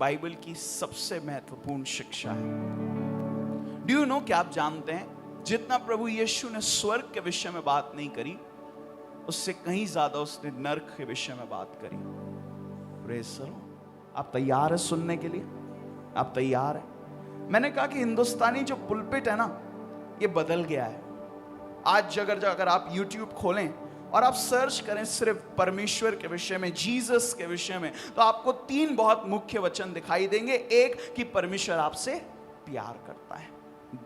Bible की सबसे महत्वपूर्ण शिक्षा है। डू यू नो कि आप जानते हैं जितना प्रभु यीशु ने स्वर्ग के विषय में बात नहीं करी, उससे कहीं ज्यादा उसने नरक के विषय में बात करी। Praise the Lord. आप तैयार है सुनने के लिए? आप तैयार है? मैंने कहा कि हिंदुस्तानी जो पुलपिट है ना, ये बदल गया है। आज अगर आप YouTube खोलें और आप सर्च करें सिर्फ परमेश्वर के विषय में, जीसस के विषय में, तो आपको 3 बहुत मुख्य वचन दिखाई देंगे। एक कि परमेश्वर आपसे प्यार करता है,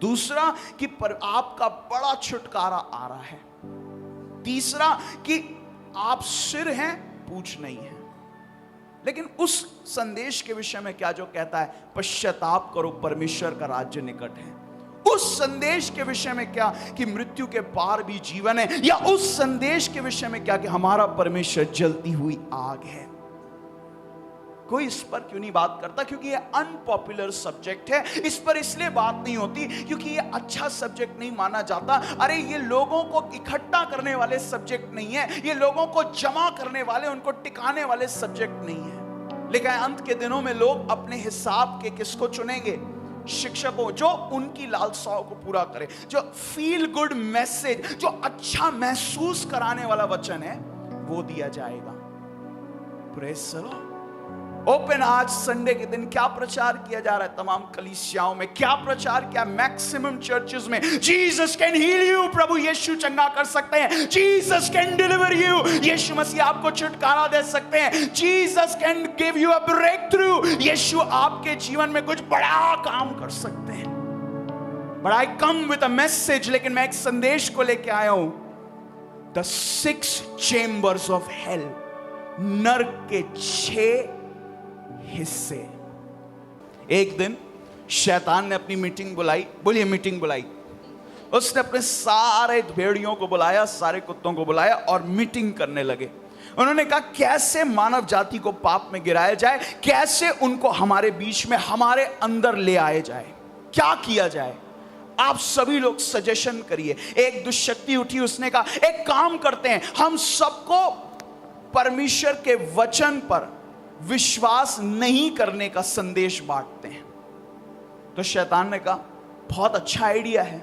दूसरा कि आपका बड़ा छुटकारा आ रहा है, तीसरा कि आप सिर हैं पूंछ नहीं है। लेकिन उस संदेश के विषय में क्या जो कहता है, पश्चाताप करो परमेश्वर का राज्य निकट है। उस संदेश के विषय में क्या कि मृत्यु के पार भी जीवन है, या उस संदेश के विषय में क्या कि हमारा परमेश्वर जलती हुई आग है। कोई इस पर क्यों नहीं बात करता? क्योंकि ये अनपॉपुलर सब्जेक्ट है। इस पर इसलिए बात नहीं होती क्योंकि ये अच्छा सब्जेक्ट नहीं माना जाता। अरे ये लोगों को इकट्ठा करने वाले सब्जेक्ट नहीं है, ये लोगों को जमा करने वाले, उनको टिकाने वाले सब्जेक्ट नहीं है। लेकिन अंत के दिनों में लोग अपने हिसाब के किसको चुनेंगे? शिक्षकों, जो उनकी लालसाओं को पूरा करे, जो फील गुड मैसेज, जो अच्छा महसूस कराने वाला वचन है, वो दिया जाएगा। Praise the Lord. ओपन आज संडे के दिन क्या प्रचार किया जा रहा है तमाम कलीसियाओं में? क्या प्रचार किया मैक्सिमम चर्चेस में? जीसस कैन हील यू, प्रभु यीशु चंगा कर सकते हैं। जीसस कैन डिलीवर यू, यीशु मसीह आपको छुटकारा दे सकते हैं। Jesus can give you a breakthrough, यीशु आपके जीवन में कुछ बड़ा काम कर सकते हैं। But I come with a message, लेकिन मैं एक संदेश को लेके आया हूं। द 6 चेंबर्स ऑफ हेल, नरक के 6 हिस्से। एक दिन शैतान ने अपनी मीटिंग बुलाई, बोलिए मीटिंग बुलाई। उसने अपने सारे भेड़ियों को बुलाया, सारे कुत्तों को बुलाया और मीटिंग करने लगे। उन्होंने कहा कैसे मानव जाति को पाप में गिराया जाए, कैसे उनको हमारे बीच में, हमारे अंदर ले आए जाए, क्या किया जाए। आप सभी लोग सजेशन करिए। एक दुष्शक्ति उठी, उसने कहा एक काम करते हैं, हम सबको परमेश्वर के वचन पर विश्वास नहीं करने का संदेश बांटते हैं। तो शैतान ने कहा बहुत अच्छा आइडिया है,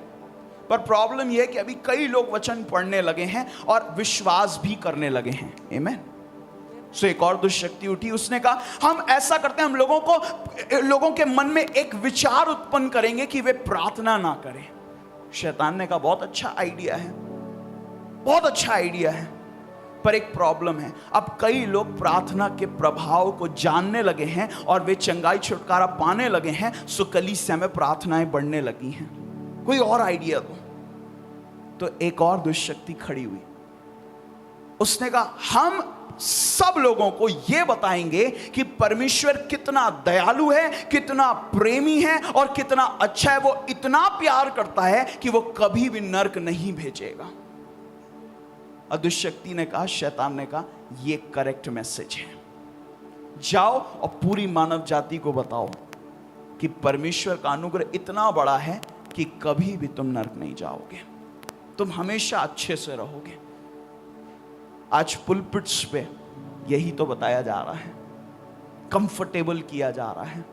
पर प्रॉब्लम यह है कि अभी कई लोग वचन पढ़ने लगे हैं और विश्वास भी करने लगे हैं। आमीन। सो एक और दुष्शक्ति उठी, उसने कहा हम ऐसा करते हैं, हम लोगों के मन में एक विचार उत्पन्न करेंगे कि वे प्रार्थना ना करें। शैतान ने कहा बहुत अच्छा आइडिया है, बहुत अच्छा आइडिया है, पर एक प्रॉब्लम है। अब कई लोग प्रार्थना के प्रभाव को जानने लगे हैं और वे चंगाई छुटकारा पाने लगे हैं, सो कलीसिया में प्रार्थनाएं बढ़ने लगी हैं। कोई और आइडिया दो। तो एक और दुष्शक्ति खड़ी हुई, उसने कहा हम सब लोगों को यह बताएंगे कि परमेश्वर कितना दयालु है, कितना प्रेमी है और कितना अच्छा है। वो इतना प्यार करता है कि वो कभी भी नरक नहीं भेजेगा। और दुष्शक्ति ने कहा, शैतान ने कहा ये करेक्ट मैसेज है, जाओ और पूरी मानव जाति को बताओ कि परमेश्वर का अनुग्रह इतना बड़ा है कि कभी भी तुम नरक नहीं जाओगे, तुम हमेशा अच्छे से रहोगे। आज पुलपिट्स पे यही तो बताया जा रहा है, कंफर्टेबल किया जा रहा है,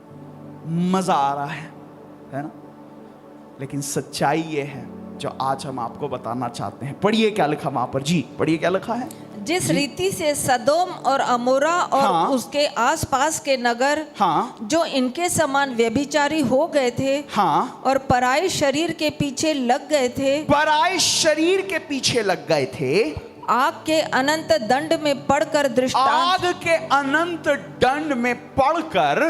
मजा आ रहा है ना? लेकिन सच्चाई ये है जो आज हम आपको बताना चाहते हैं। पढ़िए क्या लिखा वहां पर जी, पढ़िए क्या लिखा है। जिस रीति से सदोम और अमोरा और उसके आसपास के नगर जो इनके समान व्यभिचारी हो गए थे और पराई शरीर के पीछे लग गए थे, पराई शरीर के पीछे लग गए थे, आग के अनंत दंड में पड़कर दृष्टांत, आग के अनंत दंड में पड़कर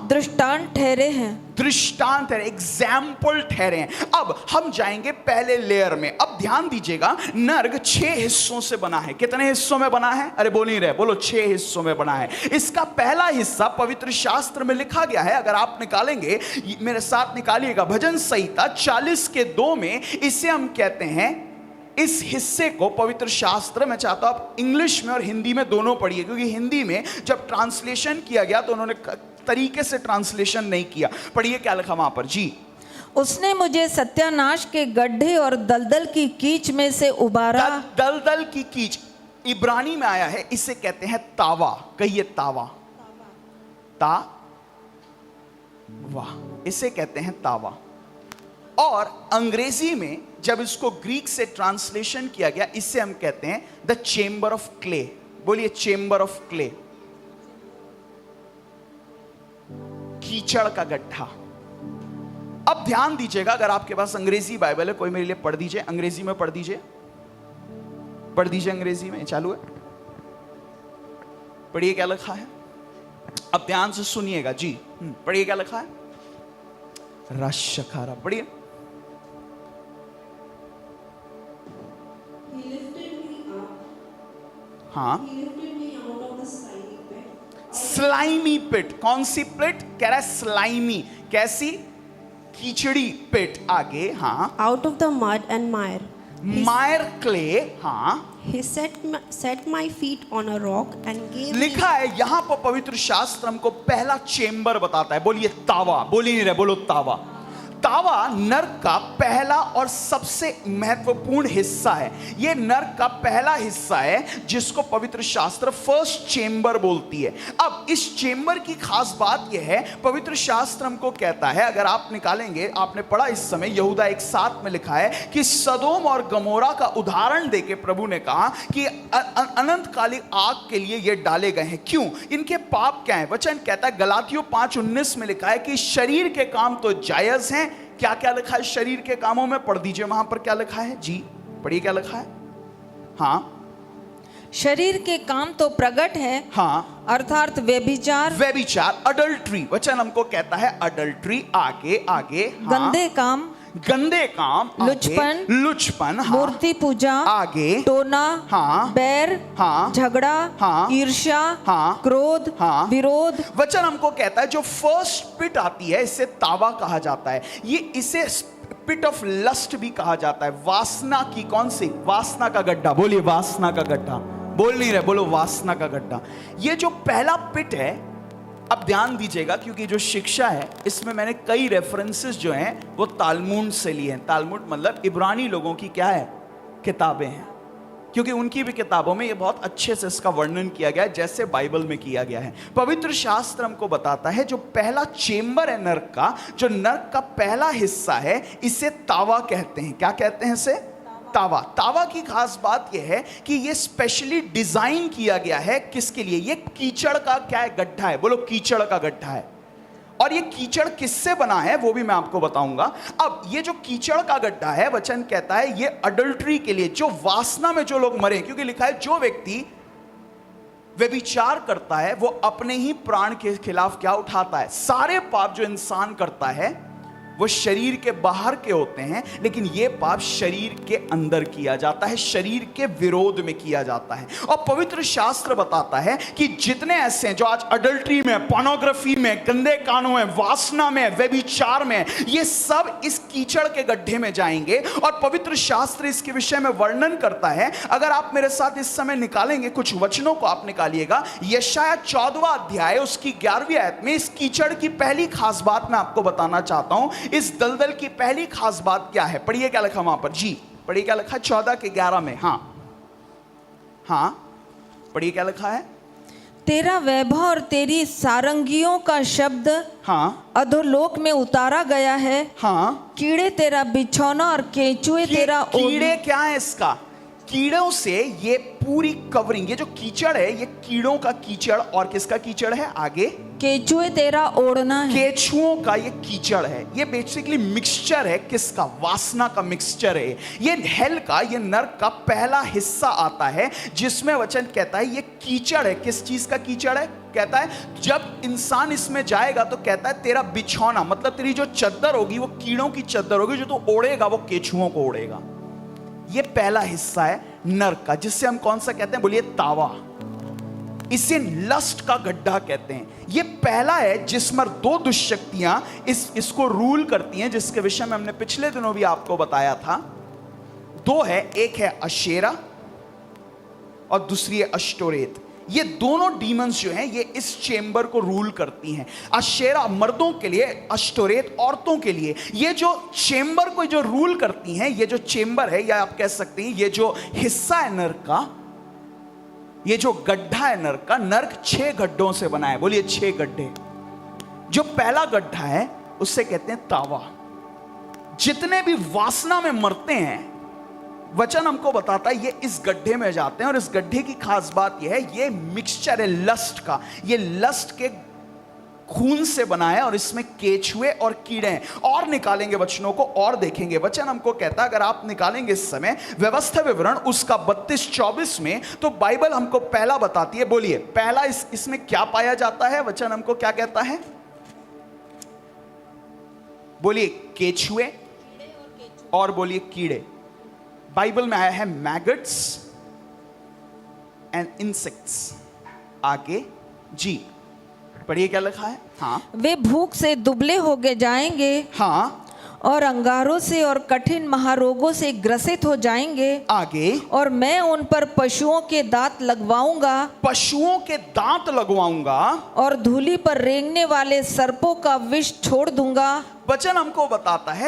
दृष्टांत ठहरे हैं, दृष्टांत है, एग्जाम्पल ठहरे हैं। अब हम जाएंगे पहले लेयर में। अब ध्यान दीजिएगा, नर्क 6 हिस्सों से बना है। कितने हिस्सों में बना है? अरे बोल नहीं रहे, बोलो 6 हिस्सों में बना है। इसका पहला हिस्सा पवित्र शास्त्र में लिखा गया है। अगर आप निकालेंगे, मेरे साथ निकालिएगा, भजन संहिता 40:2 में इसे हम कहते हैं, इस हिस्से को पवित्र शास्त्र में, चाहता हूं आप इंग्लिश में और हिंदी में दोनों पढ़िए, क्योंकि हिंदी में जब ट्रांसलेशन किया गया तो उन्होंने तरीके से ट्रांसलेशन नहीं किया। पढ़िए क्या लिखा वहां पर जी। उसने मुझे सत्यानाश के गड्ढे और दलदल की कीच में से उबारा। दलदल की कीच इब्रानी में आया है, इसे कहते हैं तावा। कहिए तावा। ता वाह, इसे कहते हैं तावा। और अंग्रेजी में जब इसको ग्रीक से ट्रांसलेशन किया गया, इसे हम कहते हैं द चेंबर ऑफ क्ले। बोलिए चेंबर ऑफ क्ले, कीचड़ का गड्ढा। अब ध्यान दीजिएगा, अगर आपके पास अंग्रेजी बाइबल है, कोई मेरे लिए पढ़ दीजिए, अंग्रेजी में पढ़ दीजिए, पढ़ दीजिए अंग्रेजी में, चालू है, पढ़िए क्या लिखा है। अब ध्यान से सुनिएगा जी, पढ़िए क्या लिखा है। रशखारा, पढ़िए। हाँ, स्लाइमी पिट। कौन सी पिट कह रहा है? स्लाइमी, कैसी? कीचड़ी पिट। आगे, हाँ, out of the mud and mire. Mayar clay. हाँ, He set my feet on a rock and gave me लिखा है यहां पर पवित्र शास्त्र हमको पहला चेंबर बताता है। बोलिए तावा, बोलिए नहीं रहे, बोलो तावा। तावा नर्क का पहला और सबसे महत्वपूर्ण हिस्सा है। यह नर्क का पहला हिस्सा है जिसको पवित्र शास्त्र फर्स्ट चेंबर बोलती है। अब इस चेंबर की खास बात यह है, पवित्र शास्त्र हमको कहता है, अगर आप निकालेंगे, आपने पढ़ा इस समय यहूदा 1:7 में लिखा है कि सदोम और गमोरा का उदाहरण देके प्रभु ने कहा कि अनंतकालिक आग के लिए ये डाले गए हैं। क्यों? इनके पाप क्या है? वचन कहता है गलातियों 5:19 में लिखा है कि शरीर के काम तो जायज हैं। क्या क्या लिखा है शरीर के कामों में? पढ़ दीजिए वहां पर क्या लिखा है जी, पढ़िए क्या लिखा है। हाँ, शरीर के काम तो प्रकट है, हाँ, अर्थात व्यभिचार, व्यभिचार, अडल्ट्री। वचन हमको कहता है अडल्ट्री। आगे आगे, हाँ, गंदे काम, गंदे काम, लुचपन, लुचपन, हाँ, मूर्ति पूजा, आगे, टोना, हाँ, बैर, हाँ, झगड़ा, हाँ, ईर्ष्या, हाँ, क्रोध, हाँ, विरोध। वचन हमको कहता है जो फर्स्ट पिट आती है इसे तावा कहा जाता है। ये इसे पिट ऑफ लस्ट भी कहा जाता है। वासना की, कौन सी? वासना का गड्ढा। बोलिए वासना का गड्ढा। बोल नहीं रहे, बोलो वासना का गड्ढा। ये जो पहला पिट है, अब ध्यान दीजिएगा क्योंकि जो शिक्षा है इसमें मैंने कई रेफरेंसेस जो हैं वो तालमुड से लिए हैं। तालमुड मतलब इब्रानी लोगों की क्या है? किताबें हैं, क्योंकि उनकी भी किताबों में ये बहुत अच्छे से इसका वर्णन किया गया है जैसे बाइबल में किया गया है। पवित्र शास्त्र हमको बताता है जो पहला चेंबर है नर्क का, जो नर्क का पहला हिस्सा है, इसे तावा कहते हैं। क्या कहते हैं इसे? तावा। तावा की खास बात यह है कि यह स्पेशली डिजाइन किया गया है किसके लिए? यह कीचड़ का क्या है? गड्ढा है। बोलो कीचड़ का गड्ढा है। और ये कीचड़ किससे बना है वो भी मैं आपको बताऊंगा। अब ये जो कीचड़ का गड्ढा है, वचन कहता है ये अडल्ट्री के लिए, जो वासना में जो लोग मरे, क्योंकि लिखा है जो व्यक्ति व्यभिचार करता है वो अपने ही प्राण के खिलाफ क्या उठाता है? सारे पाप जो इंसान करता है वो शरीर के बाहर के होते हैं, लेकिन ये पाप शरीर के अंदर किया जाता है, शरीर के विरोध में किया जाता है। और पवित्र शास्त्र बताता है कि जितने ऐसे हैं जो आज अडल्ट्री में, पोर्नोग्राफी में, गंदे कामों में, वासना में, व्यभिचार में, ये सब इस कीचड़ के गड्ढे में जाएंगे। और पवित्र शास्त्र इसके विषय में वर्णन करता है। अगर आप मेरे साथ इस समय निकालेंगे, कुछ वचनों को आप निकालिएगा, यशाया 14वां अध्याय उसकी 11वीं आयत में इस कीचड़ की पहली खास बात मैं आपको बताना चाहता हूं। इस दलदल की पहली खास बात क्या है? पढ़िए क्या लिखा वहां पर जी, पढ़िए क्या लिखा 14 के 11 में। हाँ हाँ, पढ़िए क्या लिखा है। तेरा वैभव और तेरी सारंगियों का शब्द हाँ, अधोलोक में उतारा गया है। हाँ, कीड़े तेरा बिछौना और केंचुए तेरा कीड़े क्या है? इसका कीड़ों से ये पूरी कवरिंग, ये जो कीचड़ है ये कीड़ों का कीचड़, और किसका कीचड़ है? आगे, केंचुए तेरा ओढ़ना है। केंचुओं का ये कीचड़ है। ये बेसिकली मिक्सचर है किसका? वासना का मिक्सचर है। ये हेल का, ये नर्क का पहला हिस्सा आता है जिसमें वचन कहता है ये कीचड़ है। किस चीज का कीचड़ है? कहता है जब इंसान इसमें जाएगा तो कहता है तेरा बिछौना, मतलब तेरी जो चद्दर होगी वो कीड़ों की चद्दर होगी, जो तू ओढ़ेगा वो केंचुओं को ओढ़ेगा। ये पहला हिस्सा है नर्क का, जिससे हम कौन सा कहते हैं? बोलिए तावा। इसे लस्ट का गड्ढा कहते हैं। ये पहला है जिसमें दो दुष्शक्तियां इसको रूल करती हैं, जिसके विषय में हमने पिछले दिनों भी आपको बताया था। दो है, एक है अशेरा और दूसरी है अश्टोरेत। ये दोनों डीमंस जो हैं ये इस चेंबर को रूल करती हैं। अशेरा मर्दों के लिए, अश्टोरेत औरतों के लिए। ये जो चेंबर को जो रूल करती हैं, ये जो चेंबर है, या आप कह सकते हैं ये जो हिस्सा है नर्क का, ये जो गड्ढा है नर्क का, नर्क 6 गड्ढों से बना है। बोलिए 6 गड्ढे। जो पहला गड्ढा है उससे कहते हैं तावा। जितने भी वासना में मरते हैं, वचन हमको बताता है ये इस गड्ढे में जाते हैं। और इस गड्ढे की खास बात यह है, ये मिक्सचर है लस्ट का। ये लस्ट के खून से बना है और इसमें केचुए और कीड़े हैं। और निकालेंगे वचनों को और देखेंगे। वचन हमको कहता है, अगर आप निकालेंगे इस समय व्यवस्था विवरण उसका 32-24 में, तो बाइबल हमको पहला बताती है। बोलिए पहला इसमें क्या पाया जाता है? वचन हमको क्या कहता है? बोलिए केचुए और बोलिए कीड़े। बाइबल में आया है मैगट्स एंड इंसेक्ट्स। आगे जी पढ़िए क्या लिखा है। हाँ, वे भूख से दुबले हो गए जाएंगे। हाँ, और अंगारों से और कठिन महारोगों से ग्रसित हो जाएंगे। आगे, और मैं उन पर पशुओं के दांत लगवाऊंगा। पशुओं के दांत लगवाऊंगा। और धूली पर रेंगने वाले सर्पों का विष छोड़ दूंगा। वचन हमको बताता है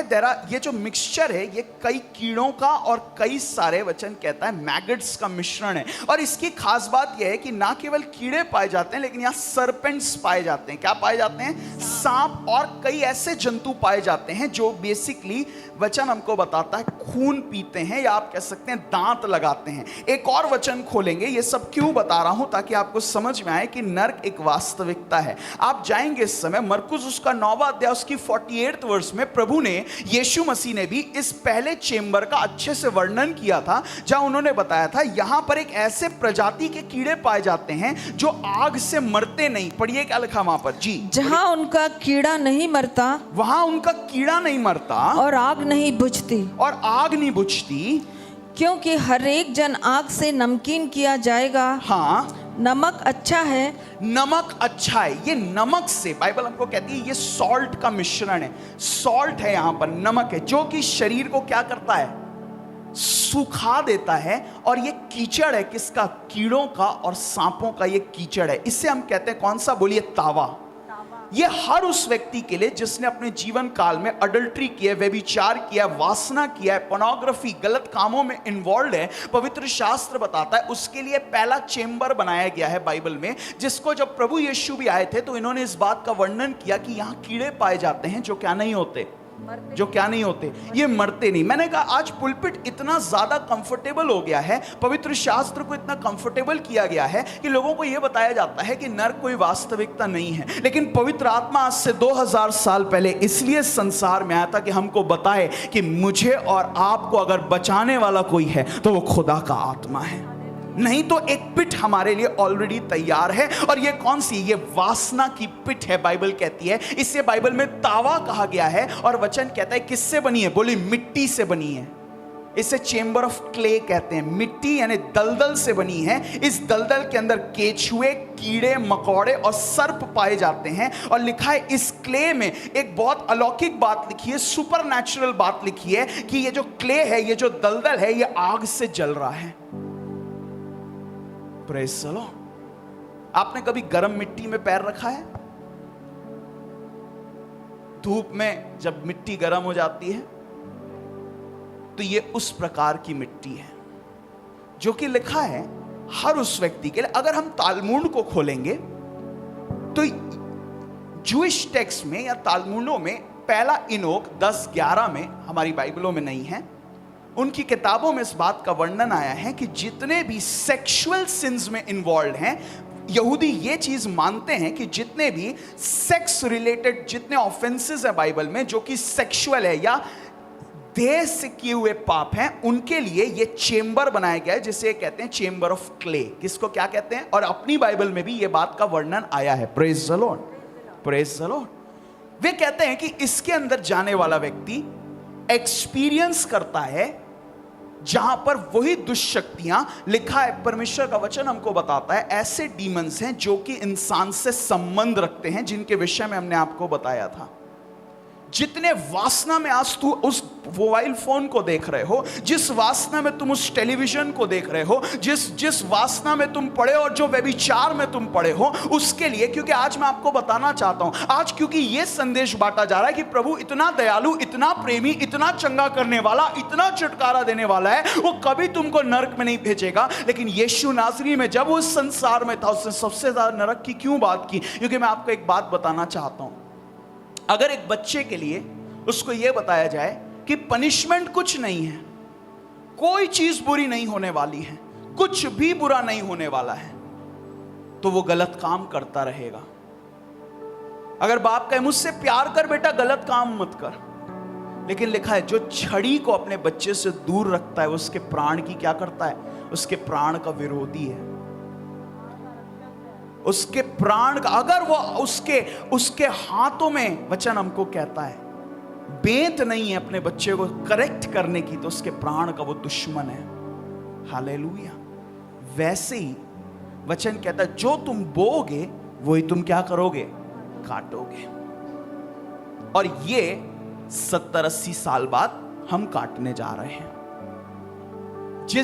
ये जो मिक्सचर है ये कई कीड़ों का और कई सारे, वचन कहता है मैगट्स का मिश्रण है। और इसकी खास बात यह है कि ना केवल कीड़े पाए जाते हैं, लेकिन यहाँ सरपेंट्स पाए जाते हैं। क्या पाए जाते हैं? सांप और कई ऐसे जंतु पाए जाते हैं जो बेसिकली वचन हमको बताता है खून पीते हैं, या आप कह सकते हैं दांत लगाते हैं। एक और वचन खोलेंगे। ये सब क्यों बता रहा हूं? ताकि आपको समझ में आए कि नर्क एक वास्तविकता है। आप जाएंगे इस समय मरकुस उसका 9वां अध्याय उसकी 48 वर्ष में, प्रभु ने, यीशु मसीह ने भी इस पहले चेंबर का अच्छे से वर्णन किया था, जहां उन्होंने बताया था यहां पर एक ऐसे प्रजाति के कीड़े पाए जाते हैं जो आग से मरते नहीं। पढ़िए क्या लिखा वहां पर जी। जहां उनका कीड़ा नहीं मरता, वहां उनका कीड़ा नहीं मरता और आग नहीं बुझती। और आग नहीं बुझती, क्योंकि हर एक जन आग से नमकीन किया जाएगा। हाँ, नमक अच्छा है। नमक अच्छा है। ये नमक से बाइबल हमको कहती है ये सॉल्ट का मिश्रण है। सॉल्ट है, यहां पर नमक है, जो कि शरीर को क्या करता है? सुखा देता है। और ये कीचड़ है किसका? कीड़ों का और सांपों का ये कीचड़ है। इससे हम कहते हैं कौन सा? बोलिए तावा। ये हर उस व्यक्ति के लिए जिसने अपने जीवन काल में अडल्ट्री किया, व्यभिचार किया, वासना किया है, पोर्नोग्राफी, गलत कामों में इन्वॉल्व है, पवित्र शास्त्र बताता है उसके लिए पहला चेंबर बनाया गया है बाइबल में, जिसको जब प्रभु यीशु भी आए थे तो इन्होंने इस बात का वर्णन किया कि यहां कीड़े पाए जाते हैं जो क्या नहीं होते, ये मरते नहीं। मैंने कहा आज पुलपिट इतना ज्यादा कंफर्टेबल हो गया है, पवित्र शास्त्र को इतना कंफर्टेबल किया गया है कि लोगों को यह बताया जाता है कि नर्क कोई वास्तविकता नहीं है। लेकिन पवित्र आत्मा आज से 2000 साल पहले इसलिए संसार में आया था कि हमको बताए कि मुझे और आपको अगर बचाने वाला कोई है तो वो खुदा का आत्मा है। नहीं तो एक पिट हमारे लिए ऑलरेडी तैयार है। और ये कौन सी? ये वासना की पिट है, बाइबल कहती है। इससे बाइबल में तावा कहा गया है। और वचन कहता है किससे बनी है? बोली मिट्टी से बनी है। इसे चेंबर ऑफ क्ले कहते हैं। मिट्टी यानी दलदल से बनी है। इस दलदल के अंदर केचुए, कीड़े, मकोड़े और सर्प पाए जाते हैं। और लिखा है इस क्ले में एक बहुत अलौकिक बात लिखी है, सुपरनैचुरल बात लिखी है कि ये जो क्ले है, ये जो दलदल है, ये आग से जल रहा है। Praise the Lord. आपने कभी गर्म मिट्टी में पैर रखा है? धूप में जब मिट्टी गर्म हो जाती है तो ये उस प्रकार की मिट्टी है जो कि लिखा है हर उस व्यक्ति के लिए। अगर हम तालमुड को खोलेंगे तो जूइश टेक्स्ट में या तालमुडों में पहला इनोक 10:11 में, हमारी बाइबलों में नहीं है, उनकी किताबों में इस बात का वर्णन आया है कि जितने भी सेक्सुअल सिंस में इन्वॉल्व हैं, यहूदी ये चीज मानते हैं कि जितने भी सेक्स रिलेटेड जितने ऑफेंसेस है बाइबल में जो कि सेक्सुअल है या देह से किए हुए पाप हैं, उनके लिए ये चेंबर बनाया गया है जिसे कहते हैं चेंबर ऑफ क्ले। किसको क्या कहते हैं? और अपनी बाइबल में भी ये बात का वर्णन आया है। Praise the Lord, praise the Lord. वे कहते हैं कि इसके अंदर जाने वाला व्यक्ति एक्सपीरियंस करता है जहां पर वही दुष्शक्तियां, लिखा है परमेश्वर का वचन हमको बताता है ऐसे डीमंस हैं जो कि इंसान से संबंध रखते हैं, जिनके विषय में हमने आपको बताया था। जितने वासना में आज तू उस मोबाइल फोन को देख रहे हो, जिस वासना में तुम उस टेलीविजन को देख रहे हो, जिस वासना में तुम पड़े और जो व्यभिचार में तुम पड़े हो, उसके लिए, क्योंकि आज मैं आपको बताना चाहता हूं, आज क्योंकि यह संदेश बांटा जा रहा है कि प्रभु इतना दयालु, इतना प्रेमी, इतना चंगा करने वाला, इतना छुटकारा देने वाला है, वो कभी तुमको नरक में नहीं भेजेगा। लेकिन यीशु नासरी में जब वो संसार में था, उसने सबसे ज्यादा नरक की क्यों बात की? क्योंकि मैं आपको एक बात बताना चाहता हूं, अगर एक बच्चे के लिए उसको यह बताया जाए कि पनिशमेंट कुछ नहीं है, कोई चीज बुरी नहीं होने वाली है, कुछ भी बुरा नहीं होने वाला है, तो वो गलत काम करता रहेगा। अगर बाप कहे मुझसे प्यार कर बेटा, गलत काम मत कर, लेकिन लिखा है जो छड़ी को अपने बच्चे से दूर रखता है वो उसके प्राण की क्या करता है? उसके प्राण का विरोधी है। उसके प्राण का, अगर वो उसके हाथों में, वचन हमको कहता है, बेंत नहीं है अपने बच्चे को करेक्ट करने की, तो उसके प्राण का वो दुश्मन है। हालेलुया। वैसे ही वचन कहता है जो तुम बोओगे वही तुम क्या करोगे? काटोगे। और ये 70-80 साल बाद हम काटने जा रहे हैं।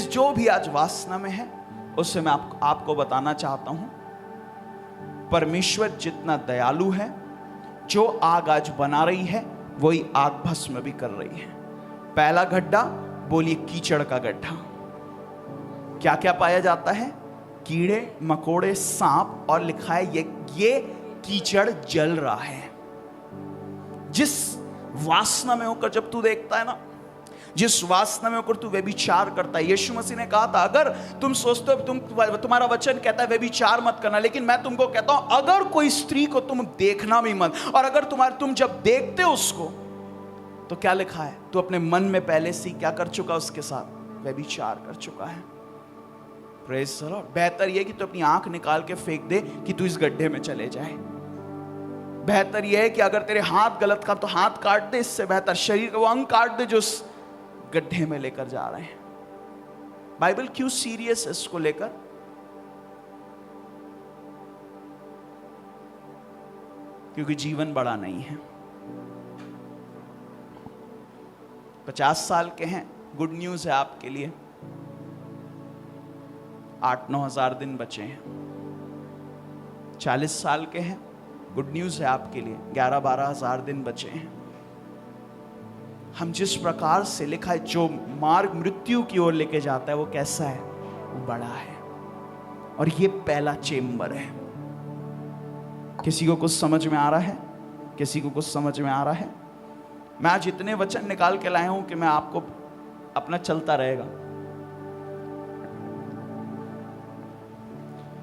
जो भी आज वासना में है उससे मैं आपको बताना चाहता हूं, परमेश्वर जितना दयालु है, जो आग आज बना रही है वही आग भस्म भी कर रही है। पहला गड्ढा, बोलिए कीचड़ का गड्ढा। क्या क्या पाया जाता है? कीड़े मकोड़े, सांप, और लिखा है ये कीचड़ जल रहा है। जिस वासना में होकर जब तू देखता है ना, जिस वासना में होकर तू व्यभिचार करता है, यीशु मसीह ने कहा था अगर तुम सोचते हो, तुम्हारा वचन कहता है व्यभिचार मत करना, लेकिन मैं तुमको कहता हूं अगर कोई स्त्री को तुम देखना भी मत, और अगर तुम जब देखते हो उसको, तो क्या लिखा है? तू अपने मन में पहले से क्या कर चुका? उसके साथ व्यभिचार कर चुका है। Praise the Lord. बेहतर यह कि तू अपनी आंख निकाल के फेंक दे कि तू इस गड्ढे में चले जाए। बेहतर यह है कि अगर तेरे हाथ गलत का तो हाथ काट दे, इससे बेहतर शरीर का वो अंग काट दे जो उस गड्ढे में लेकर जा रहे हैं। बाइबल क्यों सीरियस है इसको लेकर? क्योंकि जीवन बड़ा नहीं है। 50 साल के हैं, गुड न्यूज है आपके लिए, 8-9 हजार दिन बचे हैं। 40 साल के हैं, गुड न्यूज है आपके लिए, 11-12 हजार दिन बचे हैं। हम जिस प्रकार से, लिखा है जो मार्ग मृत्यु की ओर लेके जाता है वो कैसा है? वो बड़ा है। और ये पहला चेम्बर है। किसी को कुछ समझ में आ रहा है? किसी को कुछ समझ में आ रहा है? मैं आज इतने वचन निकाल के लाया हूं कि मैं आपको अपना चलता रहेगा।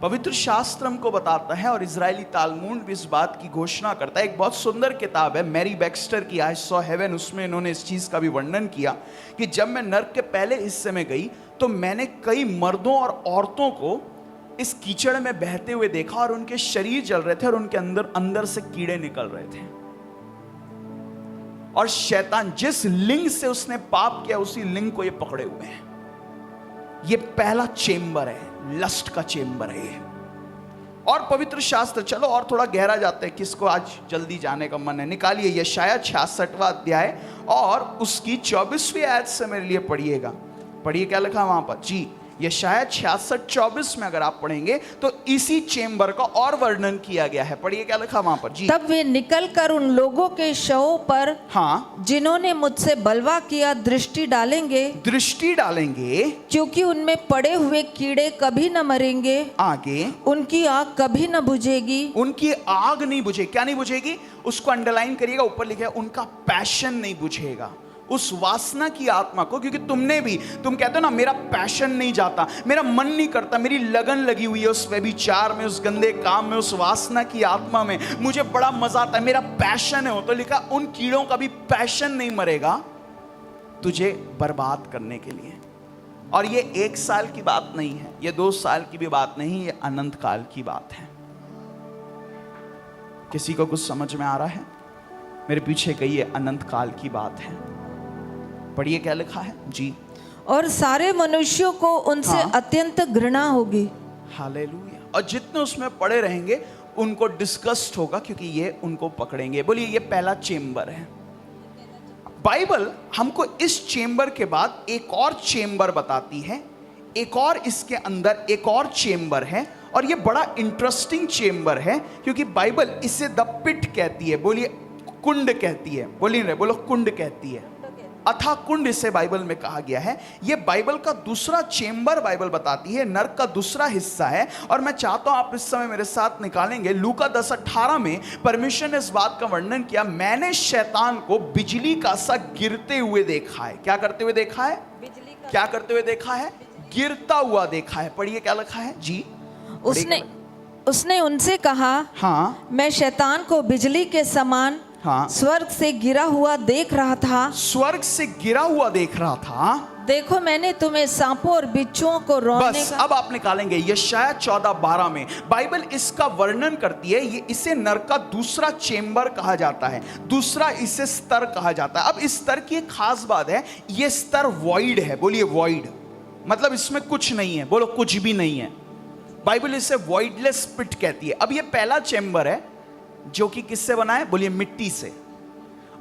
पवित्र शास्त्र हमको बताता है और इजरायली तालमूद भी इस बात की घोषणा करता है। एक बहुत सुंदर किताब है मैरी बैक्स्टर की, आई सॉ हेवन, उसमें इन्होंने इस चीज का भी वर्णन किया कि जब मैं नर्क के पहले हिस्से में गई तो मैंने कई मर्दों और औरतों को इस कीचड़ में बहते हुए देखा और उनके शरीर जल रहे थे और उनके अंदर से कीड़े निकल रहे थे। और शैतान जिस लिंग से उसने पाप किया उसी लिंग को ये पकड़े हुए हैं। ये पहला चेम्बर है, लस्ट का चेम्बर है ये। और पवित्र शास्त्र, चलो और थोड़ा गहरा जाते हैं, किसको आज जल्दी जाने का मन है? निकालिए यशायाह 66वां अध्याय और उसकी 24वीं आयत से मेरे लिए पढ़िएगा। पढ़िए क्या लिखा वहां पर जी। यशायाह 66:24 में अगर आप पढ़ेंगे तो इसी चेम्बर का और वर्णन किया गया है। पढ़िए क्या लिखा वहां पर जी। तब वे निकलकर उन लोगों के शवों पर, हाँ, जिन्होंने मुझसे बलवा किया, दृष्टि डालेंगे, क्योंकि उनमें पड़े हुए कीड़े कभी न मरेंगे। आगे, उनकी आग कभी न बुझेगी। उनकी आग नहीं बुझेगी। क्या नहीं बुझेगी? उसको अंडरलाइन करिएगा, ऊपर लिखा है उनका पैशन नहीं बुझेगा। उस वासना की आत्मा को, क्योंकि तुम कहते हो ना मेरा पैशन नहीं जाता, मेरा मन नहीं करता, मेरी लगन लगी हुई है उस व्यभिचार में, उस गंदे काम में, उस वासना की आत्मा में, मुझे बड़ा मजा आता है, मेरा पैशन है वो। तो लिखा उन कीड़ों का भी पैशन नहीं मरेगा तुझे बर्बाद करने के लिए। और ये 1 साल की बात नहीं है, ये 2 साल की भी बात नहीं, ये अनंत काल की बात है। किसी को कुछ समझ में आ रहा है? मेरे पीछे कहिए, अनंत काल की बात है। पढ़िए क्या लिखा है जी। और सारे मनुष्यों को उनसे अत्यंत घृणा होगी। हालेलुया। और जितने उसमें पड़े रहेंगे उनको डिस्गस्ट होगा, क्योंकि ये उनको पकड़ेंगे। बोलिए ये पहला चेम्बर है। बाइबल हमको इस चेम्बर के बाद एक और चेम्बर बताती है, एक और इसके अंदर एक और चेम्बर है, और ये बड़ा इंटरेस्टिंग चेम्बर है, क्योंकि बाइबल इसे द पिट कहती है। बोलिए कुंड कहती है। बोलिए बोलो कुंड कहती है। अथाह कुंड इसे बाइबल में कहा गया है। यह बाइबल का दूसरा चेंबर बाइबल बताती है, नर्क का दूसरा हिस्सा है। और मैं चाहता हूं आप इस समय मेरे साथ निकालेंगे लूका 10:18 में परमेश्वर ने इस बात का वर्णन किया, मैंने शैतान को बिजली का सा गिरते हुए देखा है। क्या करते हुए देखा है? क्या करते हुए देखा है? गिरता हुआ देखा है। पढ़िए क्या लिखा है जी। उसने उनसे कहा, हाँ, मैं शैतान को बिजली के समान, हाँ, स्वर्ग से गिरा हुआ देख रहा था। स्वर्ग से गिरा हुआ देख रहा था। देखो मैंने तुम्हें सांपों और बिच्छुओं को रोकने बस अब आप निकालेंगे यशायाह 14:12 में बाइबल इसका वर्णन करती है। ये इसे नर्क का दूसरा चेंबर कहा जाता है, दूसरा इसे स्तर कहा जाता है। अब इस स्तर की एक खास बात है, ये स्तर वॉइड है। बोलिए वॉइड, मतलब इसमें कुछ नहीं है। बोलो कुछ भी नहीं है। बाइबल इसे वॉइडलेस पिट कहती है। अब ये पहला चेंबर है जो कि किससे बना है? बोलिए मिट्टी से।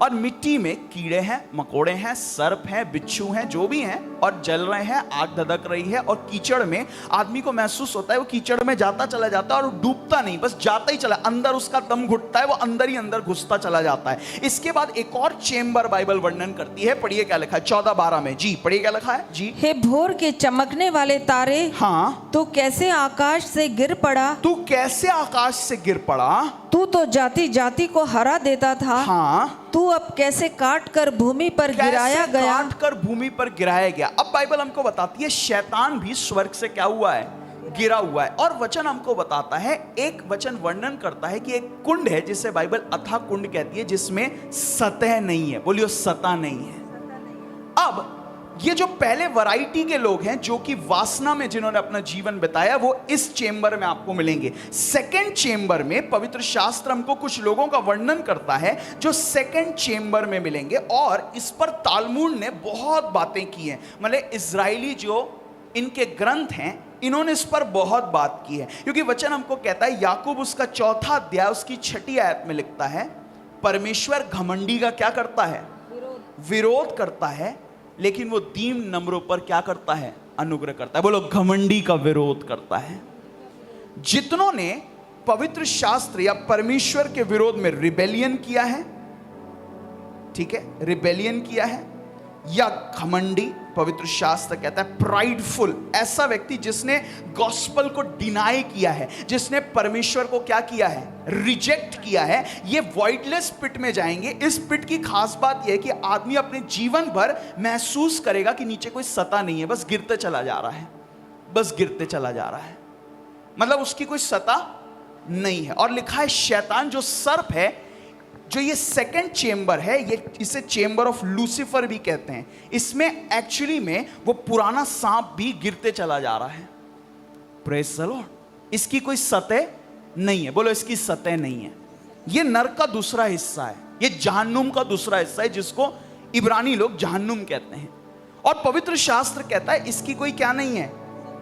और मिट्टी में कीड़े हैं, मकोड़े हैं, सर्प हैं, बिच्छू हैं, जो भी हैं, और जल रहे हैं, आग धधक रही है। और कीचड़ में आदमी को महसूस होता है वो कीचड़ में जाता चला जाता है और डूबता नहीं, बस जाता ही चला, अंदर उसका दम घुटता है, वो अंदर ही अंदर घुसता चला जाता है। इसके बाद एक और चेंबर बाइबल वर्णन करती है। पढ़िए क्या लिखा है 14:12 में जी। पढ़िए क्या लिखा है जी। हे भोर के चमकने वाले तारे, हाँ, तू कैसे आकाश से गिर पड़ा? तू कैसे आकाश से गिर पड़ा? तू तो जाति जाति को हरा देता था। हाँ, तू अब कैसे काट कर भूमि पर गिराया गया? काट कर भूमि पर गिराया गया। अब बाइबल हमको बताती है शैतान भी स्वर्ग से क्या हुआ है? गिरा हुआ है। और वचन हमको बताता है, एक वचन वर्णन करता है कि एक कुंड है जिसे बाइबल अथाह कुंड कहती है, जिसमें सतह नहीं है। बोलियो सतह नहीं है। अब ये जो पहले वैरायटी के लोग हैं जो कि वासना में जिन्होंने अपना जीवन बिताया, वो इस चेंबर में आपको मिलेंगे। सेकंड चेंबर में पवित्र शास्त्र हमको कुछ लोगों का वर्णन करता है जो सेकंड चेंबर में मिलेंगे। और इस पर तालमुड ने बहुत बातें की हैं। मतलब इजरायली जो इनके ग्रंथ हैं, इन्होंने इस पर बहुत बात की है। क्योंकि वचन हमको कहता है, याकूब उसका 4 अध्याय उसकी 6 आयत में लिखता है, परमेश्वर घमंडी का क्या करता है? विरोध करता है, लेकिन वो दीन नम्रों पर क्या करता है? अनुग्रह करता है। बोलो घमंडी का विरोध करता है। जितनों ने पवित्र शास्त्र या परमेश्वर के विरोध में रिबेलियन किया है, ठीक है, रिबेलियन किया है, या घमंडी, पवित्र शास्त्र कहता है प्राइडफुल, ऐसा व्यक्ति जिसने गॉस्पल को डिनाई किया है, जिसने परमेश्वर को क्या किया है? रिजेक्ट किया है, ये वॉइडलेस पिट में जाएंगे। इस पिट की खास बात यह है कि आदमी अपने जीवन भर महसूस करेगा कि नीचे कोई सतह नहीं है, बस गिरते चला जा रहा है, बस गिरते चला जा रहा है, मतलब उसकी कोई सतह नहीं है। और लिखा है शैतान जो सर्प है, जो ये सेकंड चेंबर है, ये इसे चेंबर ऑफ लूसीफर भी कहते हैं। इसमें एक्चुअली में वो पुराना सांप भी गिरते चला जा रहा है। Praise the Lord. इसकी कोई सतह नहीं है। बोलो इसकी सतह नहीं है। ये नर्क का दूसरा हिस्सा है, ये जहन्नुम का दूसरा हिस्सा है, जिसको इब्रानी लोग जहन्नुम कहते हैं। और पवित्र शास्त्र कहता है इसकी कोई क्या नहीं है?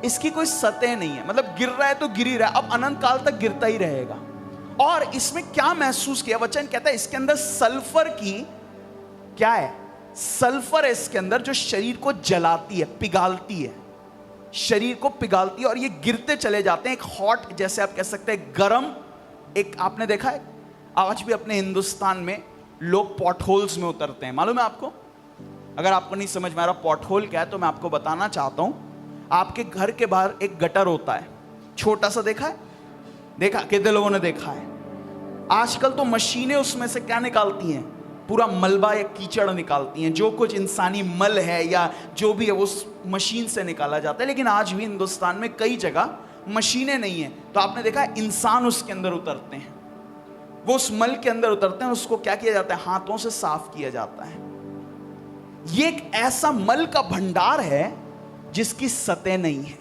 इसकी कोई सतह नहीं है। मतलब गिर रहा है तो गिर ही रहा है, अब अनंत काल तक गिरता ही रहेगा। और इसमें क्या महसूस किया? वचन कहता है इसके अंदर सल्फर की क्या है? सल्फर है इसके अंदर, जो शरीर को जलाती है, पिघालती है, शरीर को पिघालती है। और ये गिरते चले जाते हैं। एक हॉट, जैसे आप कह सकते हैं गरम, एक आपने देखा है आज भी अपने हिंदुस्तान में लोग पॉट होल्स में उतरते हैं। मालूम है आपको? अगर आपको नहीं समझ में आ रहा पॉट होल क्या है, तो मैं आपको बताना चाहता हूं। आपके घर के बाहर एक गटर होता है, छोटा सा, देखा है? देखा? कितने लोगों ने देखा है? आजकल तो मशीनें उसमें से क्या निकालती हैं? पूरा मलबा या कीचड़ निकालती हैं। जो कुछ इंसानी मल है या जो भी है वो उस मशीन से निकाला जाता है। लेकिन आज भी हिंदुस्तान में कई जगह मशीनें नहीं है, तो आपने देखा है इंसान उसके अंदर उतरते हैं, वो उस मल के अंदर उतरते हैं। उसको क्या किया जाता है? हाथों से साफ किया जाता है। ये एक ऐसा मल का भंडार है जिसकी सतह नहीं है।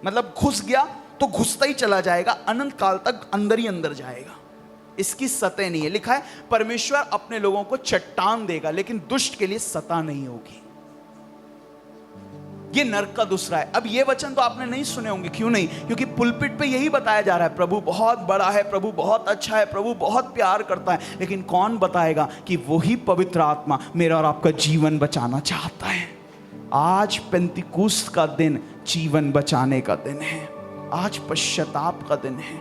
मतलब घुस गया तो घुसता ही चला जाएगा, अनंत काल तक अंदर ही अंदर जाएगा, इसकी सतह नहीं है। लिखा है परमेश्वर अपने लोगों को चट्टान देगा, लेकिन दुष्ट के लिए सतह नहीं होगी। ये नर्क का दूसरा है। अब ये वचन तो आपने नहीं सुने होंगे, क्यों नहीं? क्योंकि पुलपिट पे यही बताया जा रहा है, प्रभु बहुत बड़ा है, प्रभु बहुत अच्छा है, प्रभु बहुत प्यार करता है। लेकिन कौन बताएगा कि वही पवित्र आत्मा मेरा और आपका जीवन बचाना चाहता है? आज पेंतिकुस्त का दिन जीवन बचाने का दिन है। आज पश्चाताप का दिन है।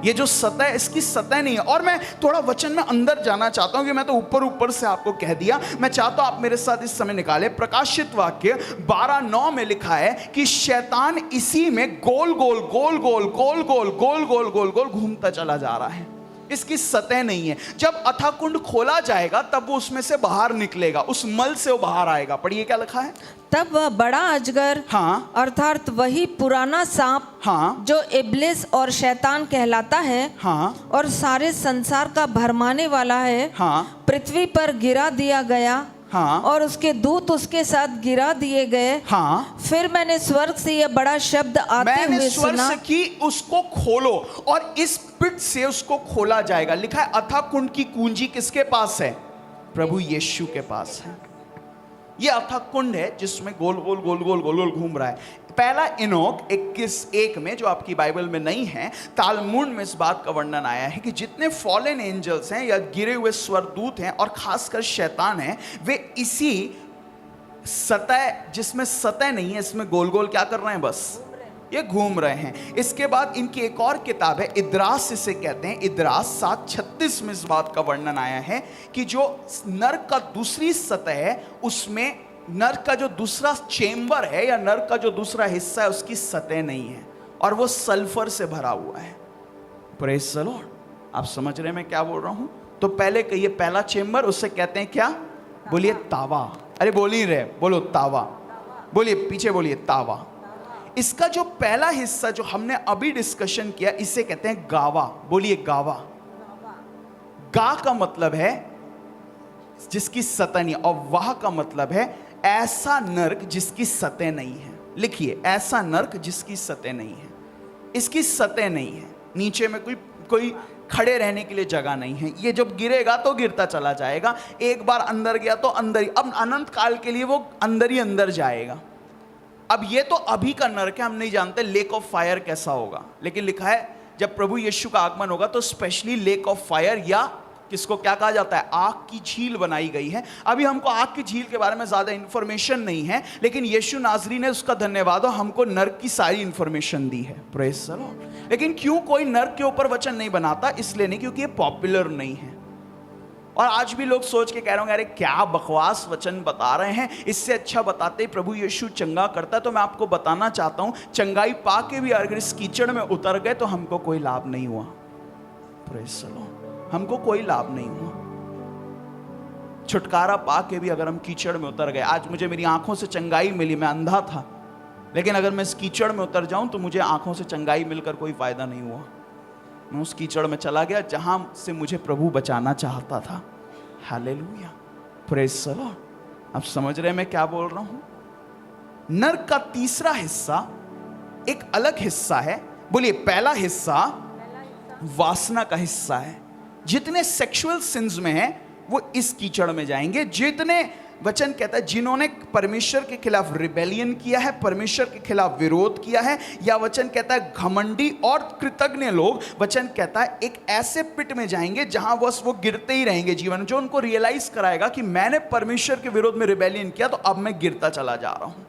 ये जो सतह, इसकी सतह नहीं है। और मैं थोड़ा वचन में अंदर जाना चाहता हूं कि मैं तो ऊपर ऊपर से आपको कह दिया। मैं चाहता हूं आप मेरे साथ इस समय निकाले प्रकाशित वाक्य 12:9 में लिखा है कि शैतान इसी में गोल गोल गोल गोल गोल गोल गोल गोल गोल गोल घूमता चला जा रहा है। इसकी सतह नहीं है। जब अथाह कुंड खोला जाएगा तब वो उसमें से बाहर निकलेगा, उस मल से वो बाहर आएगा। पढ़िए क्या लिखा है। तब वह बड़ा अजगर, हाँ, अर्थात वही पुराना सांप, हाँ, जो इब्लिस और शैतान कहलाता है, हाँ, और सारे संसार का भरमाने वाला है, हाँ, पृथ्वी पर गिरा दिया गया, हाँ, और उसके दूत उसके साथ गिरा दिए गए। हाँ। फिर मैंने स्वर्ग से यह बड़ा शब्द आते मैंने हुए स्वर सुना से कि उसको खोलो, और इस पिट से उसको खोला जाएगा। लिखा है अथाह कुंड की कुंजी किसके पास है? प्रभु यीशु के पास है। ये अथाह कुंड है जिसमें गोल गोल गोल गोल गोल गोल घूम रहा है। पहला इनोक 21:1 में, जो आपकी बाइबल में नहीं है, तालमुड में इस बात का वर्णन आया है कि जितने फॉलन एंजल्स हैं या गिरे हुए स्वरदूत हैं और खासकर शैतान हैं, वे इसी सतह, जिसमें सतह नहीं है, इसमें गोल गोल क्या कर रहे हैं? बस ये घूम रहे हैं। इसके बाद इनकी एक और किताब है, इद्रास इसे कहते हैं। इद्रास 7:36 में इस बात का वर्णन आया है कि जो नर्क का दूसरी सतह है, उसमें नर्क का जो दूसरा चेंबर है या नर्क का जो दूसरा हिस्सा है, उसकी सतह नहीं है और वो सल्फर से भरा हुआ है। Praise the Lord. आप समझ रहे हैं मैं क्या बोल रहा हूं? तो पहले कहिए पहला चेंबर, उससे कहते हैं क्या? बोलिए तावा। अरे बोल ही रहे, बोलो तावा। बोलिए, पीछे बोलिए तावा। इसका जो पहला हिस्सा जो हमने अभी डिस्कशन किया, इसे कहते हैं गावा। बोलिए गावा। गा का मतलब है जिसकी सतह नहीं, और वाह का मतलब है ऐसा नर्क जिसकी सतह नहीं है। लिखिए, ऐसा नर्क जिसकी सतह नहीं है। इसकी सतह नहीं है, नीचे में कोई खड़े रहने के लिए जगह नहीं है। ये जब गिरेगा तो गिरता चला जाएगा। एक बार अंदर गया तो अंदर ही, अब अनंत काल के लिए वो अंदर ही अंदर जाएगा। अब ये तो अभी का नर्क है, हम नहीं जानते लेक ऑफ फायर कैसा होगा, लेकिन लिखा है जब प्रभु यीशु का आगमन होगा तो स्पेशली लेक ऑफ फायर, या किसको क्या कहा जाता है? आग की झील बनाई गई है। अभी हमको आग की झील के बारे में ज्यादा इंफॉर्मेशन नहीं है, लेकिन यीशु नाजरी ने, उसका धन्यवाद हो, हमको नर्क की सारी इंफॉर्मेशन दी है। Praise the Lord. लेकिन क्यों कोई नर्क के ऊपर वचन नहीं बनाता? इसलिए नहीं क्योंकि ये पॉपुलर नहीं है। और आज भी लोग सोच के कह रहे होंगे, अरे क्या बकवास वचन बता रहे हैं, इससे अच्छा बताते प्रभु यीशु चंगा करता है। तो मैं आपको बताना चाहता हूं, चंगाई पा के भी अगर इस कीचड़ में उतर गए तो हमको कोई लाभ नहीं हुआ। Praise the Lord. हमको कोई लाभ नहीं हुआ। छुटकारा पा के भी अगर हम कीचड़ में उतर गए, आज मुझे मेरी आंखों से चंगाई मिली, मैं अंधा था, लेकिन अगर मैं इस कीचड़ में उतर जाऊं तो मुझे आंखों से चंगाई मिलकर कोई फायदा नहीं हुआ। मैं उस कीचड़ में चला गया जहां से मुझे प्रभु बचाना चाहता था। Hallelujah, praise the Lord. आप समझ रहे हैं मैं क्या बोल रहा हूं? नर्क का तीसरा हिस्सा एक अलग हिस्सा है। बोलिए, पहला हिस्सा वासना का हिस्सा है। जितने सेक्सुअल सिंस में है वो इस कीचड़ में जाएंगे। जितने, वचन कहता है, जिन्होंने परमेश्वर के खिलाफ रिबेलियन किया है, परमेश्वर के खिलाफ विरोध किया है, या वचन कहता है घमंडी और कृतज्ञ लोग, वचन कहता है एक ऐसे पिट में जाएंगे जहां बस वो गिरते ही रहेंगे जीवन, जो उनको रियलाइज कराएगा कि मैंने परमेश्वर के विरोध में रिबेलियन किया तो अब मैं गिरता चला जा रहा हूं।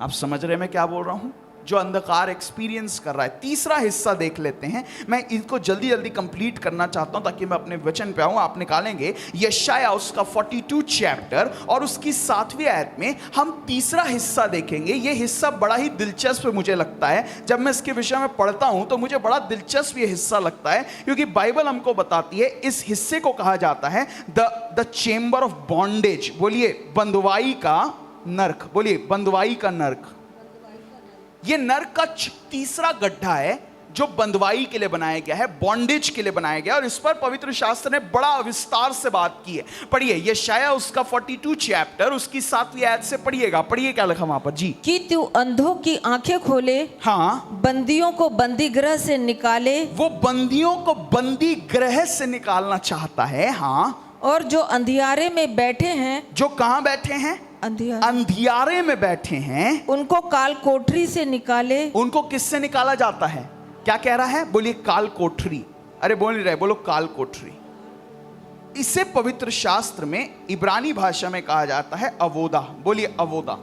आप समझ रहे मैं क्या बोल रहा हूं? जो अंधकार एक्सपीरियंस कर रहा है। तीसरा हिस्सा देख लेते हैं। मैं इनको जल्दी जल्दी कंप्लीट करना चाहता हूं ताकि मैं अपने वचन पे आऊं। आप निकालेंगे यशाया उसका 42 चैप्टर और उसकी 7वीं आयत में हम तीसरा हिस्सा देखेंगे। यह हिस्सा बड़ा ही दिलचस्प मुझे लगता है। जब मैं इसके विषय में पढ़ता हूं तो मुझे बड़ा दिलचस्प यह हिस्सा लगता है, क्योंकि बाइबल हमको बताती है इस हिस्से को कहा जाता है द चेंबर ऑफ बॉन्डेज। बोलिए, बंधुआई का नर्क। बोलिए, बंधुआई का नर्क। ये नर्क का तीसरा गड्ढा है जो बंधुआई के लिए बनाया गया है, बॉन्डेज के लिए बनाया गया, और इस पर पवित्र शास्त्र ने बड़ा विस्तार से बात की है। पढ़िए यशाया उसका 42 चैप्टर उसकी 7वीं आयत से पढ़िएगा। पढ़िए क्या लिखा वहां पर जी। कि तू अंधों की आंखें खोले, हाँ, बंदियों को बंदी गृह से निकाले। वो बंदियों को बंदी गृह से निकालना चाहता है। हाँ, और जो अंधियारे में बैठे हैं, जो कहां बैठे हैं? अंधियारे में बैठे हैं, उनको काल कोठरी से निकाले। उनको किससे निकाला जाता है? क्या कह रहा है? बोलिए, काल कोठरी। अरे बोल नहीं रहे, बोलो काल कोठरी। इसे पवित्र शास्त्र में इब्रानी भाषा में कहा जाता है अवोदा। बोलिए, अवोदा।